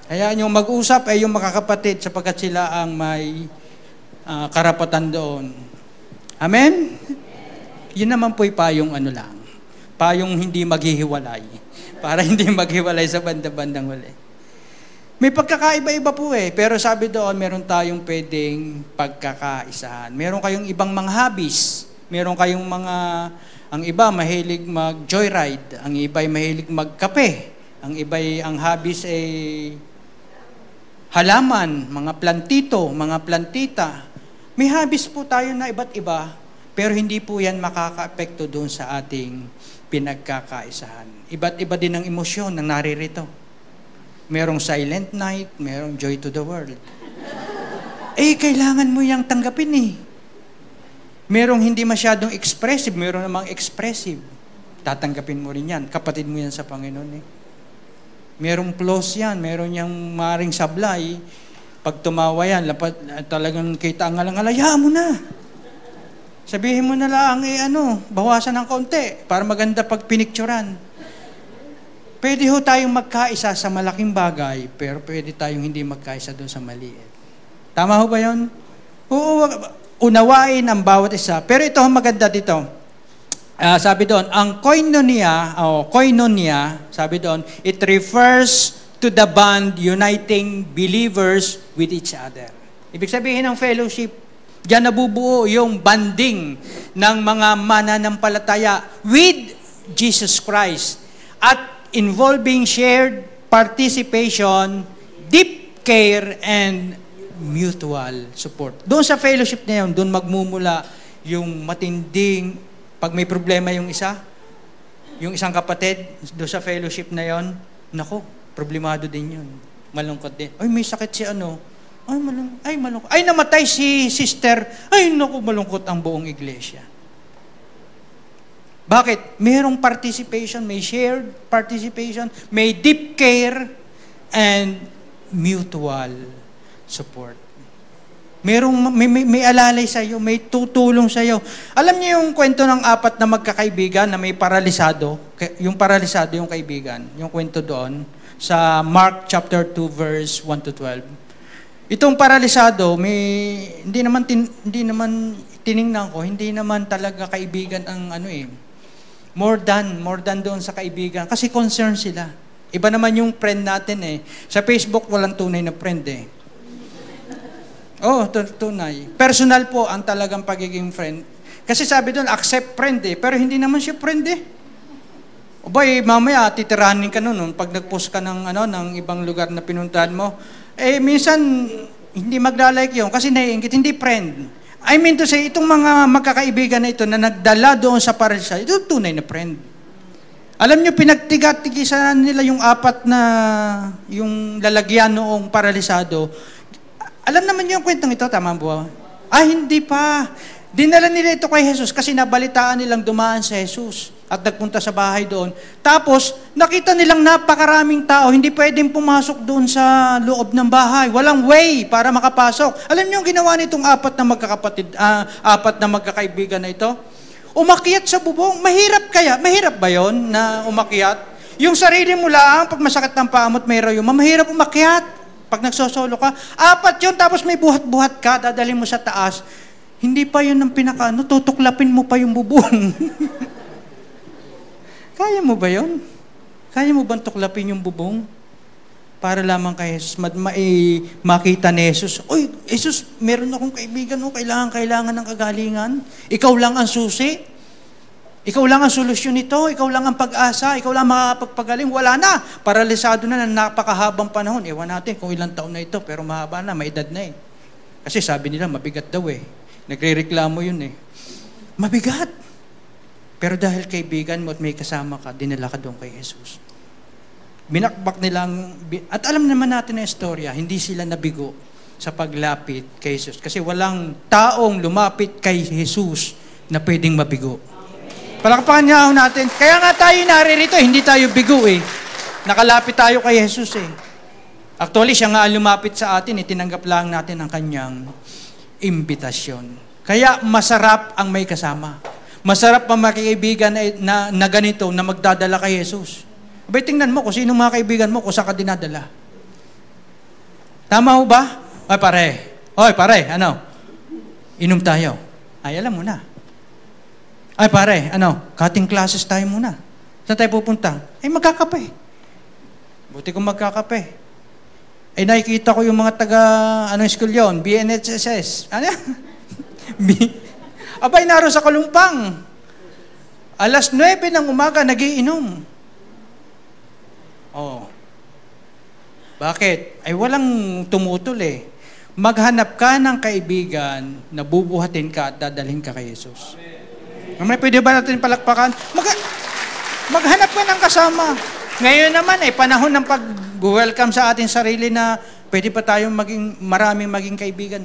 Kaya yung mag-usap ay yung makakapatid sapagkat sila ang may karapatan doon. Amen? Yun naman po'y payong lang. Payong hindi maghihiwalay. Para hindi maghiwalay sa banda-bandang huli. May pagkakaiba-iba po pero sabi doon, meron tayong pwedeng pagkakaisahan. Meron kayong ibang mga hobbies. Meron kayong ang iba mahilig mag-joyride. Ang iba ay mahilig magkape. Ang iba ang hobbies ay halaman, mga plantito, mga plantita. May hobbies po tayo na iba't iba, pero hindi po yan makaka-apekto doon sa ating pinagkakaisahan. Iba't iba din ang emosyon ng naririto. Merong silent night, merong joy to the world. Kailangan mo yang tanggapin Merong hindi masyadong expressive, merong namang expressive. Tatanggapin mo rin yan. Kapatid mo yan sa Panginoon Merong plus yan, meron yang maring sablay. Pag tumawa yan, talagang kita ang alang-alaya mo na. Sabihin mo na lang, bawasan ng kaunti para maganda pag pinicturan. Pwede ho tayong magkaisa sa malaking bagay, pero pwede tayong hindi magkaisa doon sa maliit. Tama ho ba yun? Oo, unawain ang bawat isa. Pero ito ang maganda dito. Sabi doon, ang koinonia, sabi doon, it refers to the bond uniting believers with each other. Ibig sabihin ng fellowship, diyan nabubuo yung banding ng mga mananampalataya with Jesus Christ at involving shared participation, deep care, and mutual support. Doon sa fellowship na yun, doon magmumula yung matinding, pag may problema yung isang kapatid, doon sa fellowship na yun, problemado din yun. Malungkot din. Ay, may sakit si Ay, malungkot. Ay, namatay si sister. Ay, naku, malungkot ang buong iglesia. Bakit? Mayroong participation, may shared participation, may deep care, and mutual support. May alalay sa iyo, may tutulong sa iyo. Alam niyo yung kwento ng 4 na magkakaibigan na may paralisado? Yung paralisado yung kaibigan, yung kwento doon sa Mark chapter 2 verse 1 to 12. Itong paralisado, hindi naman tiningnan ko, hindi naman talaga kaibigan ang more than doon sa kaibigan kasi concerned sila. Iba naman yung friend natin Sa Facebook walang tunay na friend tunay. Personal po ang talagang pagiging friend. Kasi sabi doon, accept friend pero hindi naman siya friend mamaya titiranin ka noon pag nag-post ka ng ibang lugar na pinuntahan mo. Minsan hindi magla-like yun kasi naiingit, hindi friend. I mean to say, itong mga magkakaibigan na ito na nagdala doon sa paralisado, ito tunay na friend. Alam nyo, pinagtigat-tigisan nila yung 4 na yung lalagyan noong paralisado. Alam naman yung kwentong ito, tama ba? Hindi pa. Dinala nila ito kay Jesus kasi nabalitaan nilang dumaan sa Jesus at nagpunta sa bahay doon. Tapos, nakita nilang napakaraming tao, hindi pwedeng pumasok doon sa loob ng bahay. Walang way para makapasok. Alam niyo yung ginawa nitong 4 na magkakapatid, 4 na magkakaibigan na ito? Umakyat sa bubong. Mahirap ba yon na umakyat? Yung sarili mo lang, pag masakit ng paa mo at may rayuma, mahirap umakyat. Pag nagsosolo ka, 4 yun, tapos may buhat-buhat ka, dadalhin mo sa taas. Hindi pa yun ang tutuklapin mo pa yung bubong. Kaya mo ba yun? Kaya mo bang tuklapin yung bubong? Para lamang kay Jesus, makita ni Jesus, Jesus, meron akong kaibigan, kailangan ng kagalingan. Ikaw lang ang susi. Ikaw lang ang solusyon nito, ikaw lang ang pag-asa, ikaw lang makakapagpagaling, wala na. Paralisado na napakahabang panahon. Ewan natin kung ilang taon na ito, pero mahaba na, may edad na Kasi sabi nila, mabigat daw Nagre-reklamo yun Mabigat. Pero dahil kaibigan mo at may kasama ka, dinala ka doon kay Jesus. Binakbak nilang, at alam naman natin na istorya, hindi sila nabigo sa paglapit kay Jesus. Kasi walang taong lumapit kay Jesus na pwedeng mabigo. Palakpakan niya natin. Kaya nga tayo naririto, hindi tayo bigo Nakalapit tayo kay Jesus Actually, siya nga lumapit sa atin, tinanggap lang natin ang kanyang imbitasyon. Kaya masarap ang may kasama. Masarap ang makikaibigan na ganito, na magdadala kay Jesus. Tingnan mo kung sino mga kaibigan mo, kung saan ka dinadala. Tama ho ba? Pare, inom tayo. Alam mo na. Pare, cutting classes tayo muna. Saan tayo pupunta? Magkakape. Buti kung magkakape. Nakikita ko yung mga school yun? BNHSS. Naroon sa Kalumpang. 9:00 ng umaga, nagiinom. Bakit? Walang tumutol Maghanap ka ng kaibigan na bubuhatin ka at dadalhin ka kay Jesus. Pwede ba natin palakpakan? Maghanap ka ng kasama. Ngayon naman panahon ng pag-welcome sa ating sarili na pwede pa tayong maraming maging kaibigan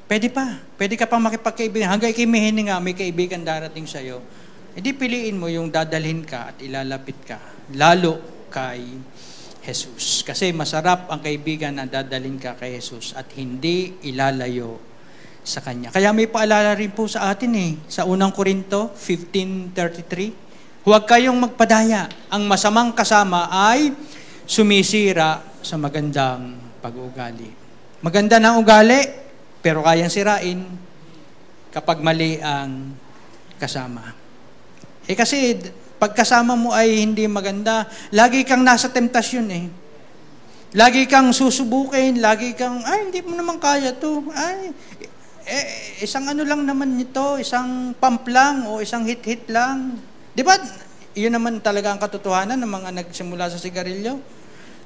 Pwede pa. Pwede ka pang makipagkaibigan. Hanggang ikimihin nga, may kaibigan darating sa'yo. Hindi piliin mo yung dadalhin ka at ilalapit ka. Lalo kay Jesus. Kasi masarap ang kaibigan na dadalhin ka kay Jesus at hindi ilalayo sa Kanya. Kaya may paalala rin po sa atin sa unang Korinto 15:33. Huwag kayong magpadaya. Ang masamang kasama ay sumisira sa magandang pag-uugali. Maganda na ugali, pero kayang sirain kapag mali ang kasama. Kasi pagkasama mo ay hindi maganda, lagi kang nasa temptasyon Lagi kang susubukin, lagi kang, hindi mo naman kaya to. Isang lang naman nito, isang pump lang o isang hit-hit lang. Di ba? Iyon naman talaga ang katotohanan ng mga nagsimula sa sigarilyo.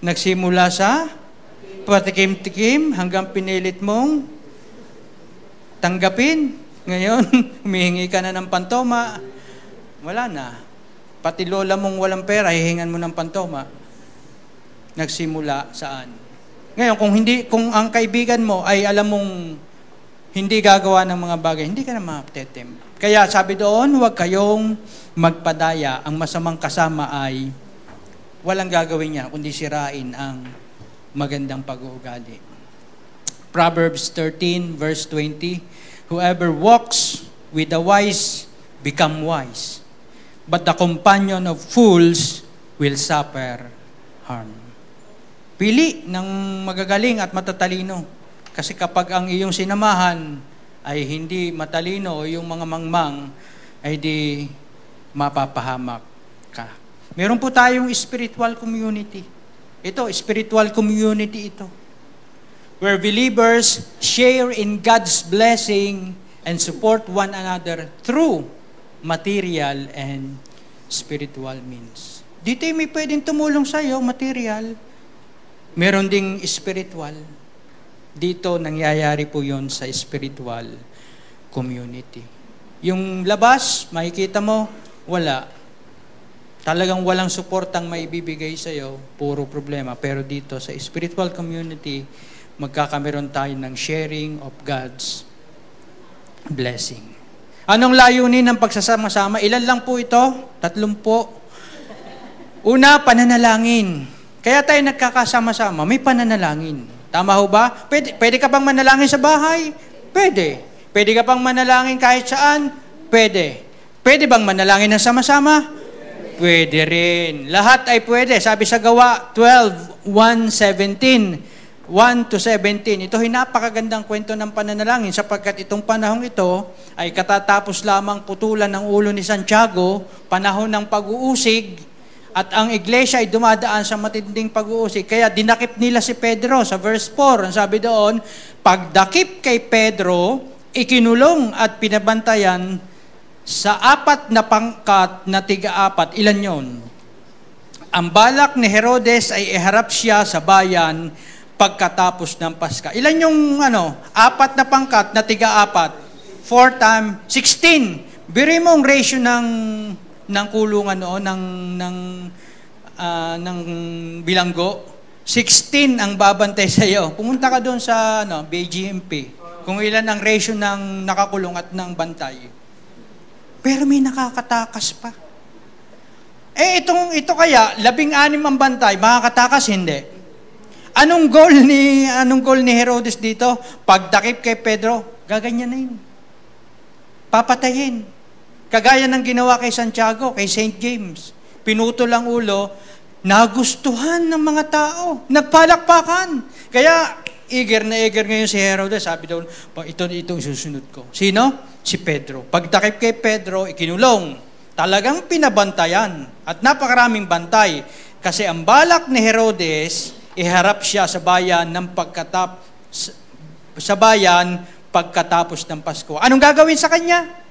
Nagsimula sa patikim-tikim hanggang pinilit mong tanggapin. Ngayon, humihingi ka na ng pantoma. Wala na. Pati lola mong walang pera, hihingan mo ng pantoma. Nagsimula saan? Ngayon, kung ang kaibigan mo ay alam mong hindi gagawa ng mga bagay, hindi ka na matetempt. Kaya sabi doon, huwag kayong magpadaya. Ang masamang kasama ay walang gagawin niya, kundi sirain ang magandang pag-uugali. Proverbs 13, verse 20, whoever walks with the wise become wise, but the companion of fools will suffer harm. Pili ng magagaling at matatalino. Kasi kapag ang iyong sinamahan ay hindi matalino o yung mga mangmang, ay di mapapahamak ka. Meron po tayong spiritual community. Ito, spiritual community ito. Where believers share in God's blessing and support one another through material and spiritual means. Dito may pwedeng tumulong sa iyo, material. Meron ding spiritual. Dito nangyayari po yon sa spiritual community. Yung labas, makikita mo, wala. Talagang walang suportang maibibigay sa iyo, puro problema. Pero dito sa spiritual community, magkakameron tayo ng sharing of God's blessing. Anong layunin ng pagsasama-sama? Ilan lang po ito? 3 po. Una, pananalangin. Kaya tayo nagkakasama-sama, may pananalangin. Tama ho ba? Pwede ka bang manalangin sa bahay? Pwede. Pwede ka bang manalangin kahit saan? Pwede. Pwede bang manalangin ng sama-sama? Pwede rin. Lahat ay pwede. Sabi sa Gawa 12:1-17, 1-17. Ito ay napakagandang kwento ng pananalangin sapagkat itong panahong ito ay katatapos lamang putulan ng ulo ni Santiago, panahon ng pag-uusig, at ang iglesia ay dumadaan sa matinding pag-uusig. Kaya dinakip nila si Pedro sa verse 4. Ang sabi doon, pagdakip kay Pedro, ikinulong at pinabantayan sa 4 na pangkat na 3-4. Ilan yon? Ang balak ni Herodes ay iharap siya sa bayan pagkatapos ng Paska. Ilan yung 4 na pangkat na 3-4? 4 times 16. Biri mo ang ratio ng kulungan noon, ng bilanggo. 16 ang babantay sa iyo. Pumunta ka doon sa BGMP, kung ilan ang ratio ng nakakulong at ng bantay. Pero may nakakatakas pa. Ito kaya, 16 ang bantay, makakatakas hindi. Anong goal ni Herodes dito? Pagdakip kay Pedro, gaganyanin. Papatayin. Kagaya ng ginawa kay Santiago, kay St. James. Pinutol ang ulo, nagustuhan ng mga tao, nagpalakpakan. Kaya, eager ngayon si Herodes. Sabi daw, ito susunod ko. Sino? Si Pedro. Pagtakip kay Pedro, ikinulong. Talagang pinabantayan. At napakaraming bantay. Kasi ang balak ni Herodes, iharap siya sa bayan pagkatapos ng Pasko. Anong gagawin sa kanya?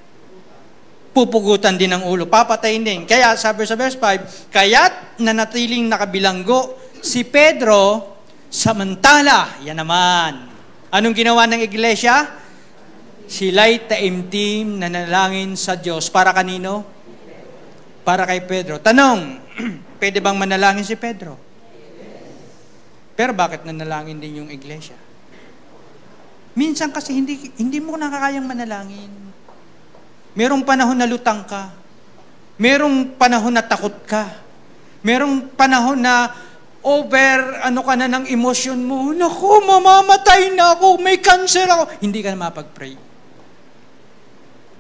Pupugutan din ang ulo, papatayin din. Kaya sabi sa verse 5, kaya't nanatiling nakabilanggo si Pedro, samantala, yan naman. Anong ginawa ng iglesia? Sila'y taimtim nanalangin sa Diyos. Para kanino? Para kay Pedro. Tanong, pwede bang manalangin si Pedro? Pero bakit nanalangin din yung iglesia? Minsan kasi hindi mo nakakayang manalangin. Merong panahon na lutang ka. Merong panahon na takot ka. Merong panahon na ka na ng emosyon mo. Naku, mamamatay na ako. May cancer ako. Hindi ka na mapag-pray.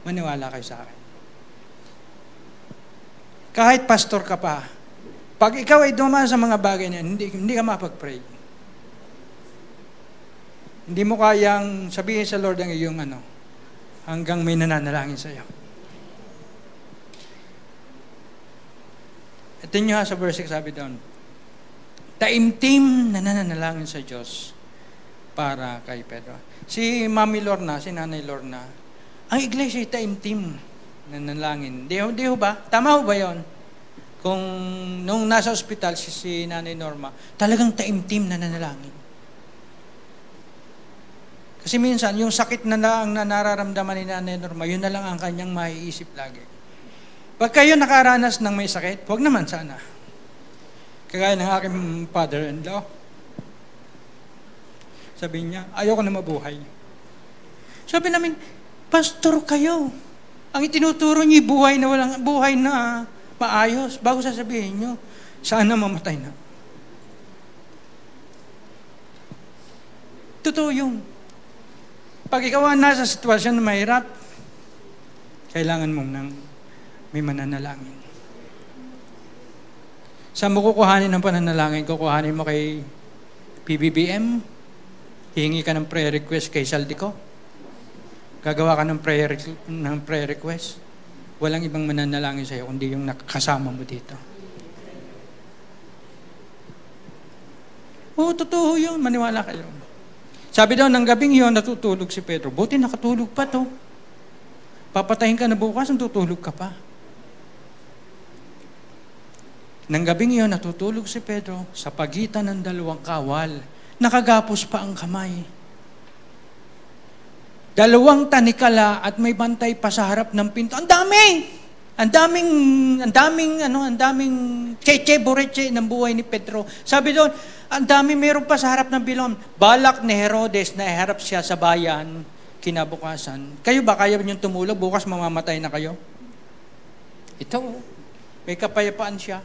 Maniwala kayo sa akin. Kahit pastor ka pa, pag ikaw ay dumaan sa mga bagay na yan, hindi ka mapag-pray. Hindi mo kayang sabihin sa Lord ang iyong hanggang may nananalangin sa iyo. Ito nyo sa verse 6, sabi doon, taimtim na nananalangin sa Diyos para kay Pedro. Si Mami Lorna, si Nanay Lorna, ang iglesia ay taimtim na nanalangin. Di ho ba? Tama ho ba yon? Kung nung nasa ospital si Nanay Norma, talagang taimtim na nanalangin. Kasi minsan, yung sakit na nararamdaman ni Nanay Norma, yun na lang ang kanyang maiisip lagi. Pag kayo nakaranas ng may sakit, huwag naman sana. Kagaya ng aking father-in-law. Sabi niya, ayoko na mabuhay. Sabi namin, pastor kayo. Ang itinuturo niyo buhay na maayos. Bago sasabihin niyo, sana mamatay na. Totoo yun. Pag ikaw ang nasa sitwasyon na mahirap, kailangan mong may mananalangin. Saan mo kukuhanin ng pananalangin? Kukuhanin mo kay PBBM? Hihingi ka ng prayer request kay Saldico? Gagawa ka ng prayer request? Walang ibang mananalangin sa'yo, kundi yung nakakasama mo dito. Oo, totoo yun. Maniwala kayo. Sabi daw, ng gabing yun, natutulog si Pedro. Buti nakatulog pa to. Papatayin ka na bukas, natutulog ka pa. Nang gabing iyon, natutulog si Pedro sa pagitan ng dalawang kawal. Nakagapos pa ang kamay. Dalawang tanikala at may bantay pa sa harap ng pinto. Ang daming cheche-boreche ng buhay ni Pedro. Sabi doon, ang dami meron pa sa harap ng bilon. Balak ni Herodes na iharap siya sa bayan kinabukasan. Kayo ba, kaya niyong tumulog? Bukas mamamatay na kayo? Ito, may kapayapaan siya.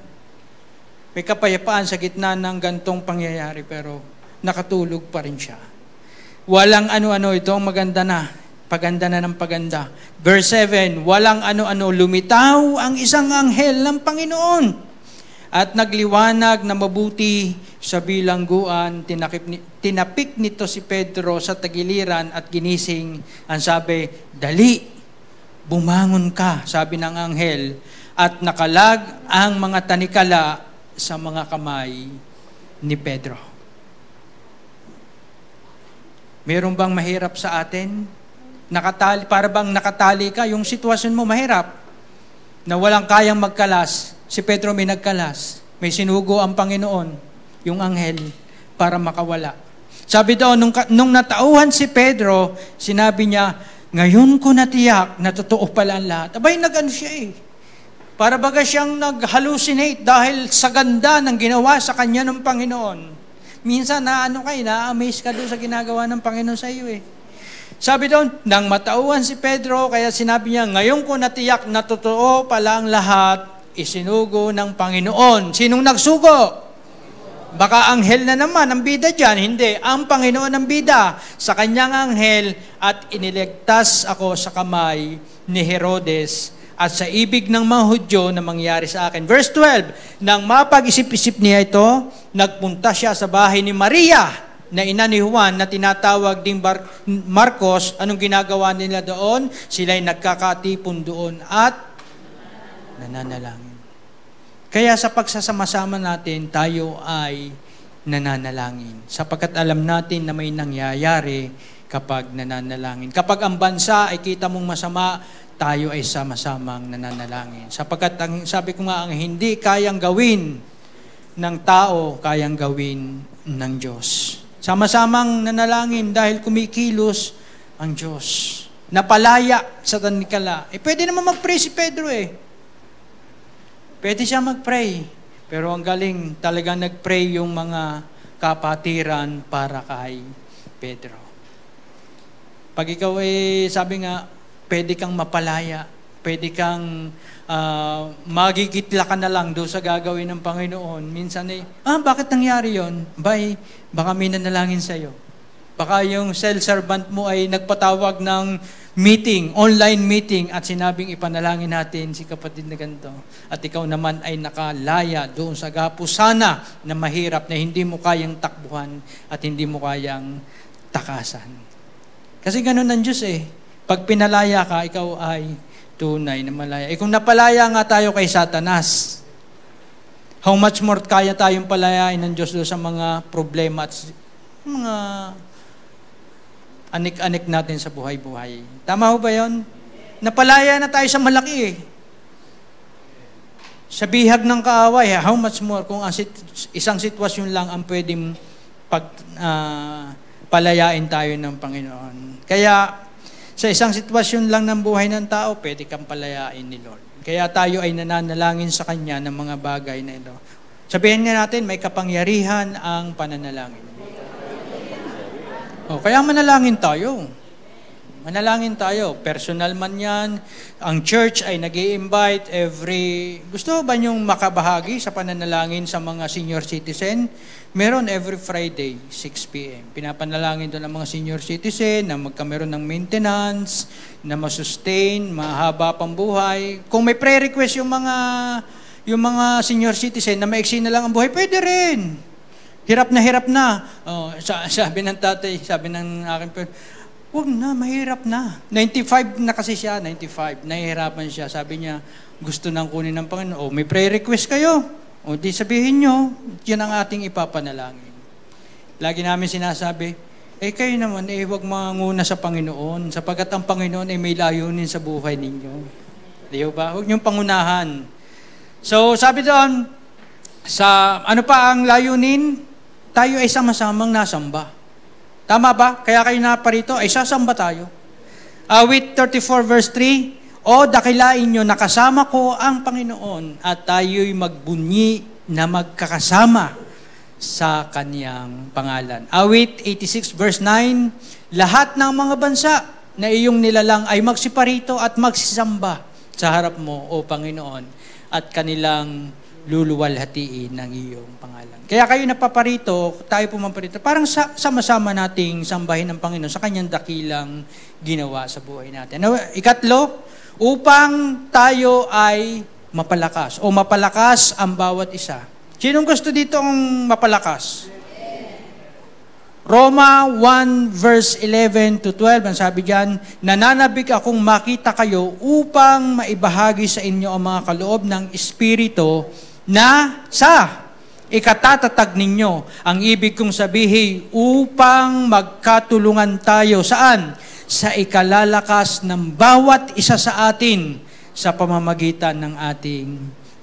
May kapayapaan sa gitna ng gantong pangyayari, pero nakatulog pa rin siya. Walang ano-ano, ito ang maganda na. Paganda na ng paganda. Verse 7, walang ano-ano, lumitaw ang isang anghel ng Panginoon at nagliwanag na mabuti sa bilangguan. Tinapik nito si Pedro sa tagiliran at ginising. Ang sabi, dali, bumangon ka, sabi ng anghel, at nakalag ang mga tanikala sa mga kamay ni Pedro. Meron bang mahirap sa atin? Para bang nakatali ka? Yung sitwasyon mo mahirap, na walang kayang magkalas. Si Pedro may nagkalas. May sinugo ang Panginoon, yung anghel, para makawala. Sabi daw, nung natauhan si Pedro, sinabi niya, ngayon ko natiyak na totoo pala ang lahat. Abay, nag-ano siya eh. Para baga siyang nag-hallucinate dahil sa ganda ng ginawa sa kanya ng Panginoon. Minsan na-amaze ka doon sa ginagawa ng Panginoon sa iyo eh. Sabi doon, nang matauhan si Pedro, kaya sinabi niya, ngayon ko natiyak na totoo pala ang lahat, isinugo ng Panginoon. Sinong nagsugo? Baka anghel na naman ang bida dyan. Hindi, ang Panginoon ang bida sa kanyang anghel at iniligtas ako sa kamay ni Herodes at sa ibig ng mga Hudyo na mangyari sa akin. Verse 12, nang mapag-isip-isip niya ito, nagpunta siya sa bahay ni Maria, na ina ni Juan, na tinatawag ding Marcos. Anong ginagawa nila doon? Sila'y nagkakatipon doon at nananalangin. Kaya sa pagsasama-sama natin, tayo ay nananalangin. Sapagkat alam natin na may nangyayari kapag nananalangin. Kapag ang bansa ay kita mong masama, tayo ay sama-samang nananalangin. Sapagkat sabi ko nga, ang hindi kayang gawin ng tao, kayang gawin ng Diyos. Sama-samang nanalangin dahil kumikilos ang Diyos. Napalaya sa tanikala. Pwede naman mag-pray si Pedro eh. Pwede siya mag-pray. Pero ang galing, talagang nag-pray yung mga kapatiran para kay Pedro. Pag ikaw sabi nga, pwede kang mapalaya. Pwede kang magigitla ka na lang doon sa gagawin ng Panginoon. Minsan bakit nangyari yun? Baka may nanalangin sa'yo. Baka yung cell servant mo ay nagpatawag ng meeting, online meeting, at sinabing ipanalangin natin si kapatid na ganito. At ikaw naman ay nakalaya doon sa gapusana na mahirap na hindi mo kayang takbuhan at hindi mo kayang takasan. Kasi ganun ang Diyos eh. Pag pinalaya ka, ikaw ay tunay na malaya. Kung napalaya nga tayo kay Satanas, how much more kaya tayong palayain ng Diyos doon sa mga problema at mga anik-anik natin sa buhay-buhay. Tama ho ba yun? Napalaya na tayo sa malaki eh. Sa bihag ng kaaway, how much more kung isang sitwasyon lang ang pwedeng palayain tayo ng Panginoon. Kaya, sa isang sitwasyon lang ng buhay ng tao, pwede kang palayain ni Lord. Kaya tayo ay nananalangin sa Kanya ng mga bagay na ito. Sabihin nga natin, may kapangyarihan ang pananalangin. Kaya manalangin tayo. Manalangin tayo. Personal man yan. Ang church ay nag-i-invite gusto ba niyong makabahagi sa pananalangin sa mga senior citizen? Meron every Friday, 6 p.m. Pinapanalangin doon ang mga senior citizen na magkameron ng maintenance, na masustain, mahaba pang buhay. Kung may prayer request yung mga senior citizen na maiksi na lang ang buhay, pwede rin. Hirap na. Sabi ng tatay, sabi ng akin, huwag na, mahirap na. 95 na kasi siya, 95. Nahihirapan siya. Sabi niya, gusto nang kunin ng Panginoon. May prayer request kayo. Di sabihin nyo, yan ang ating ipapanalangin. Lagi namin sinasabi, kayo naman, huwag manguna sa Panginoon, sapagkat ang Panginoon ay may layunin sa buhay ninyo. Di ba? Huwag niyong pangunahan. So, sabi doon, ano pa ang layunin? Tayo ay sama-samang nasamba. Tama ba? Kaya kayo naparito, ay sasamba tayo. Awit 34 verse 3, O dakilain nyo, nakasama ko ang Panginoon at tayo'y magbunyi na magkakasama sa Kanyang pangalan. Awit 86 verse 9, lahat ng mga bansa na iyong nilalang ay magsiparito at magsisamba sa harap mo, O Panginoon, at kanilang luluwalhatiin ng iyong pangalan. Kaya kayo napaparito, tayo pumaparito, parang sama-sama nating sambahin ng Panginoon sa Kanyang dakilang ginawa sa buhay natin. Now, ikatlo, upang tayo ay mapalakas o mapalakas ang bawat isa. Sinong gusto dito ang mapalakas? Roma 1 verse 11 to 12, ang sabi diyan, nananabik akong makita kayo upang maibahagi sa inyo ang mga kaloob ng Espiritu na sa ikatatatag ninyo. Ang ibig kong sabihin, upang magkatulungan tayo. Saan? Sa ikalalakas ng bawat isa sa atin sa pamamagitan ng ating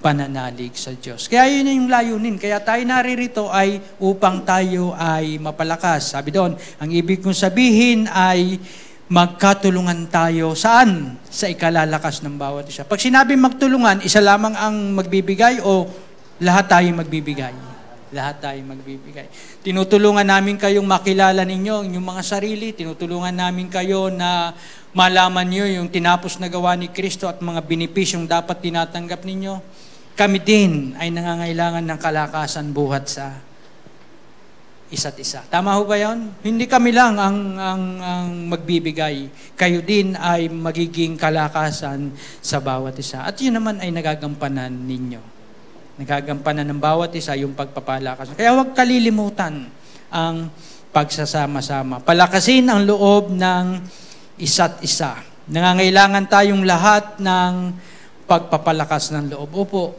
pananalig sa Diyos. Kaya yun yung layunin. Kaya tayo naririto ay upang tayo ay mapalakas. Sabi doon, ang ibig kong sabihin ay magkatulungan tayo. Saan? Sa ikalalakas ng bawat isa. Pag sinabi magtulungan, isa lamang ang magbibigay o lahat tayo magbibigay? Lahat tayo magbibigay. Tinutulungan namin kayong makilala ninyo, yung mga sarili. Tinutulungan namin kayo na malaman nyo yung tinapos na gawa ni Kristo at mga benepisyong dapat tinatanggap ninyo. Kami din ay nangangailangan ng kalakasan buhat sa isa't isa. Tama ho ba yun? Hindi kami lang ang magbibigay. Kayo din ay magiging kalakasan sa bawat isa. At yun naman ay nagagampanan ninyo. Nagagampanan ng bawat isa yung pagpapalakas. Kaya huwag kalilimutan ang pagsasama-sama. Palakasin ang loob ng isa't isa. Nangangailangan tayong lahat ng pagpapalakas ng loob. Opo,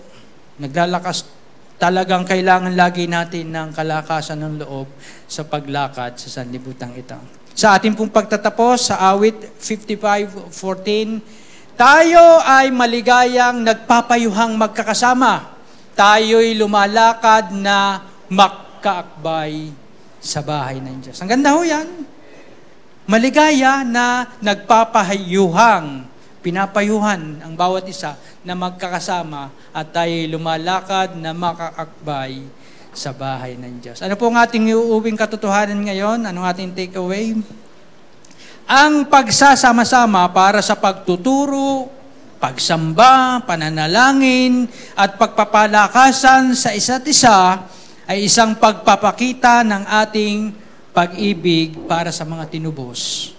naglalakas. Talagang kailangan lagi natin ng kalakasan ng loob sa paglakad sa sanlibutan ito. Sa ating pong pagtatapos, sa awit 55:14, tayo ay maligayang nagpapayuhang magkakasama. Tayo'y lumalakad na magkaakbay sa bahay ng Diyos. Ang ganda ho yan. Maligaya na nagpapahayuhang, pinapayuhan ang bawat isa na magkakasama at tayo'y lumalakad na makaakbay sa bahay ng Diyos. Ano po ang ating uuwing katotohanan ngayon? Anong ating takeaway? Ang pagsasama-sama para sa pagtuturo, pagsamba, pananalangin, at pagpapalakasan sa isa't isa ay isang pagpapakita ng ating pag-ibig para sa mga tinubos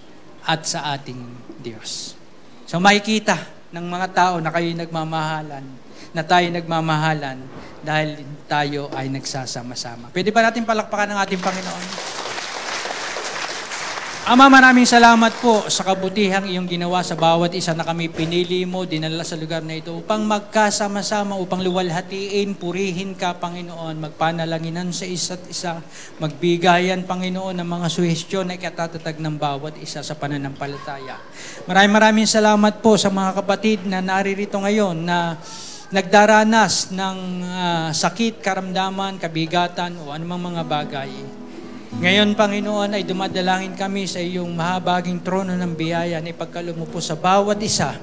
at sa ating Diyos. So makikita ng mga tao na kayo nagmamahalan, na tayo nagmamahalan dahil tayo ay nagsasama-sama. Pwede ba natin palakpakan ng ating Panginoon? Ama, maraming salamat po sa kabutihang iyong ginawa sa bawat isa na kami pinili mo, dinala sa lugar na ito upang magkasama-sama, upang luwalhatiin, purihin ka, Panginoon, magpanalanginan sa isa't isa, magbigayan, Panginoon, ng mga suhestyon na ikatatatag ng bawat isa sa pananampalataya. Maraming salamat po sa mga kapatid na naririto ngayon na nagdaranas ng sakit, karamdaman, kabigatan o anumang mga bagay. Ngayon, Panginoon, ay dumadalangin kami sa iyong mahabaging trono ng biyaya na ipagkaloob mo po sa bawat isa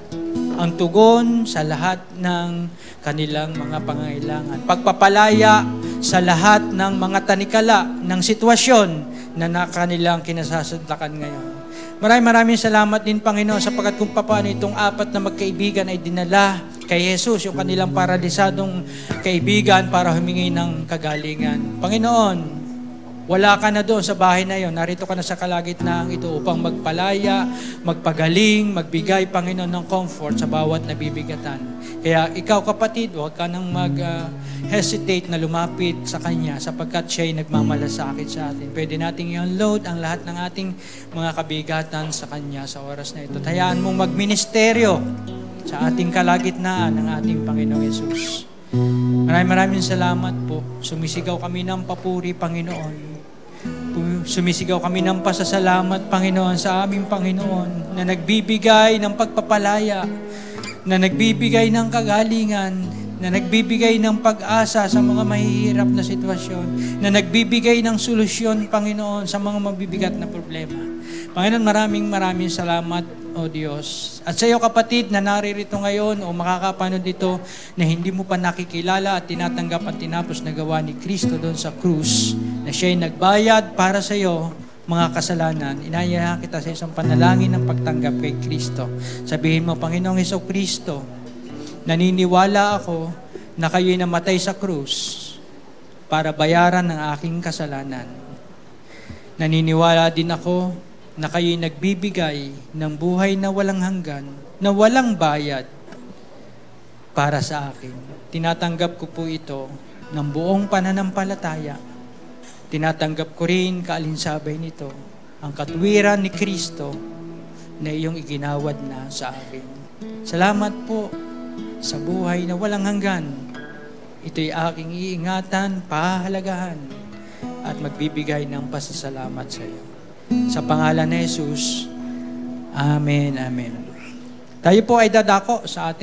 ang tugon sa lahat ng kanilang mga pangailangan. Pagpapalaya sa lahat ng mga tanikala ng sitwasyon na kanilang kinasasadlakan ngayon. Maraming salamat din, Panginoon, sapagkat kung paano itong apat na magkaibigan ay dinala kay Jesus, yung kanilang paralisadong kaibigan, para humingi ng kagalingan. Panginoon, wala ka na doon sa bahay na yon. Narito ka na sa kalagitnaan ito upang magpalaya, magpagaling, magbigay, Panginoon, ng comfort sa bawat nabibigatan. Kaya ikaw, kapatid, huwag ka nang mag-hesitate na lumapit sa Kanya sapagkat siya'y nagmamalasakit sa atin. Pwede nating i-unload ang lahat ng ating mga kabigatan sa Kanya sa oras na ito. Hayaan mong magministeryo sa ating kalagitnaan ng ating Panginoong Yesus. Maraming salamat po. Sumisigaw kami ng papuri, Panginoon. Sumisigaw kami ng pasasalamat, Panginoon, sa aming Panginoon na nagbibigay ng pagpapalaya, na nagbibigay ng kagalingan, na nagbibigay ng pag-asa sa mga mahihirap na sitwasyon, na nagbibigay ng solusyon, Panginoon, sa mga mabibigat na problema. Panginoon, maraming salamat, O Diyos. At sa iyo, kapatid, na naririto ngayon o makakapanood dito na hindi mo pa nakikilala at tinatanggap ang tinapos na gawa ni Kristo doon sa krus, na siya'y nagbayad para sa iyo mga kasalanan, inaayahan kita sa isang panalangin ng pagtanggap kay Kristo. Sabihin mo, Panginoong Jesucristo, naniniwala ako na kayo'y namatay sa krus para bayaran ng aking kasalanan. Naniniwala din ako na kayo'y nagbibigay ng buhay na walang hanggan, na walang bayad para sa akin. Tinatanggap ko po ito ng buong pananampalataya. Tinatanggap ko rin kaalinsabay nito ang katuwiran ni Kristo na iyong iginawad na sa akin. Salamat po sa buhay na walang hanggan. Ito'y aking iingatan, pahalagahan, at magbibigay ng pasasalamat sa iyo. Sa pangalan ni Jesus, Amen, Amen. Tayo po ay dadako sa ating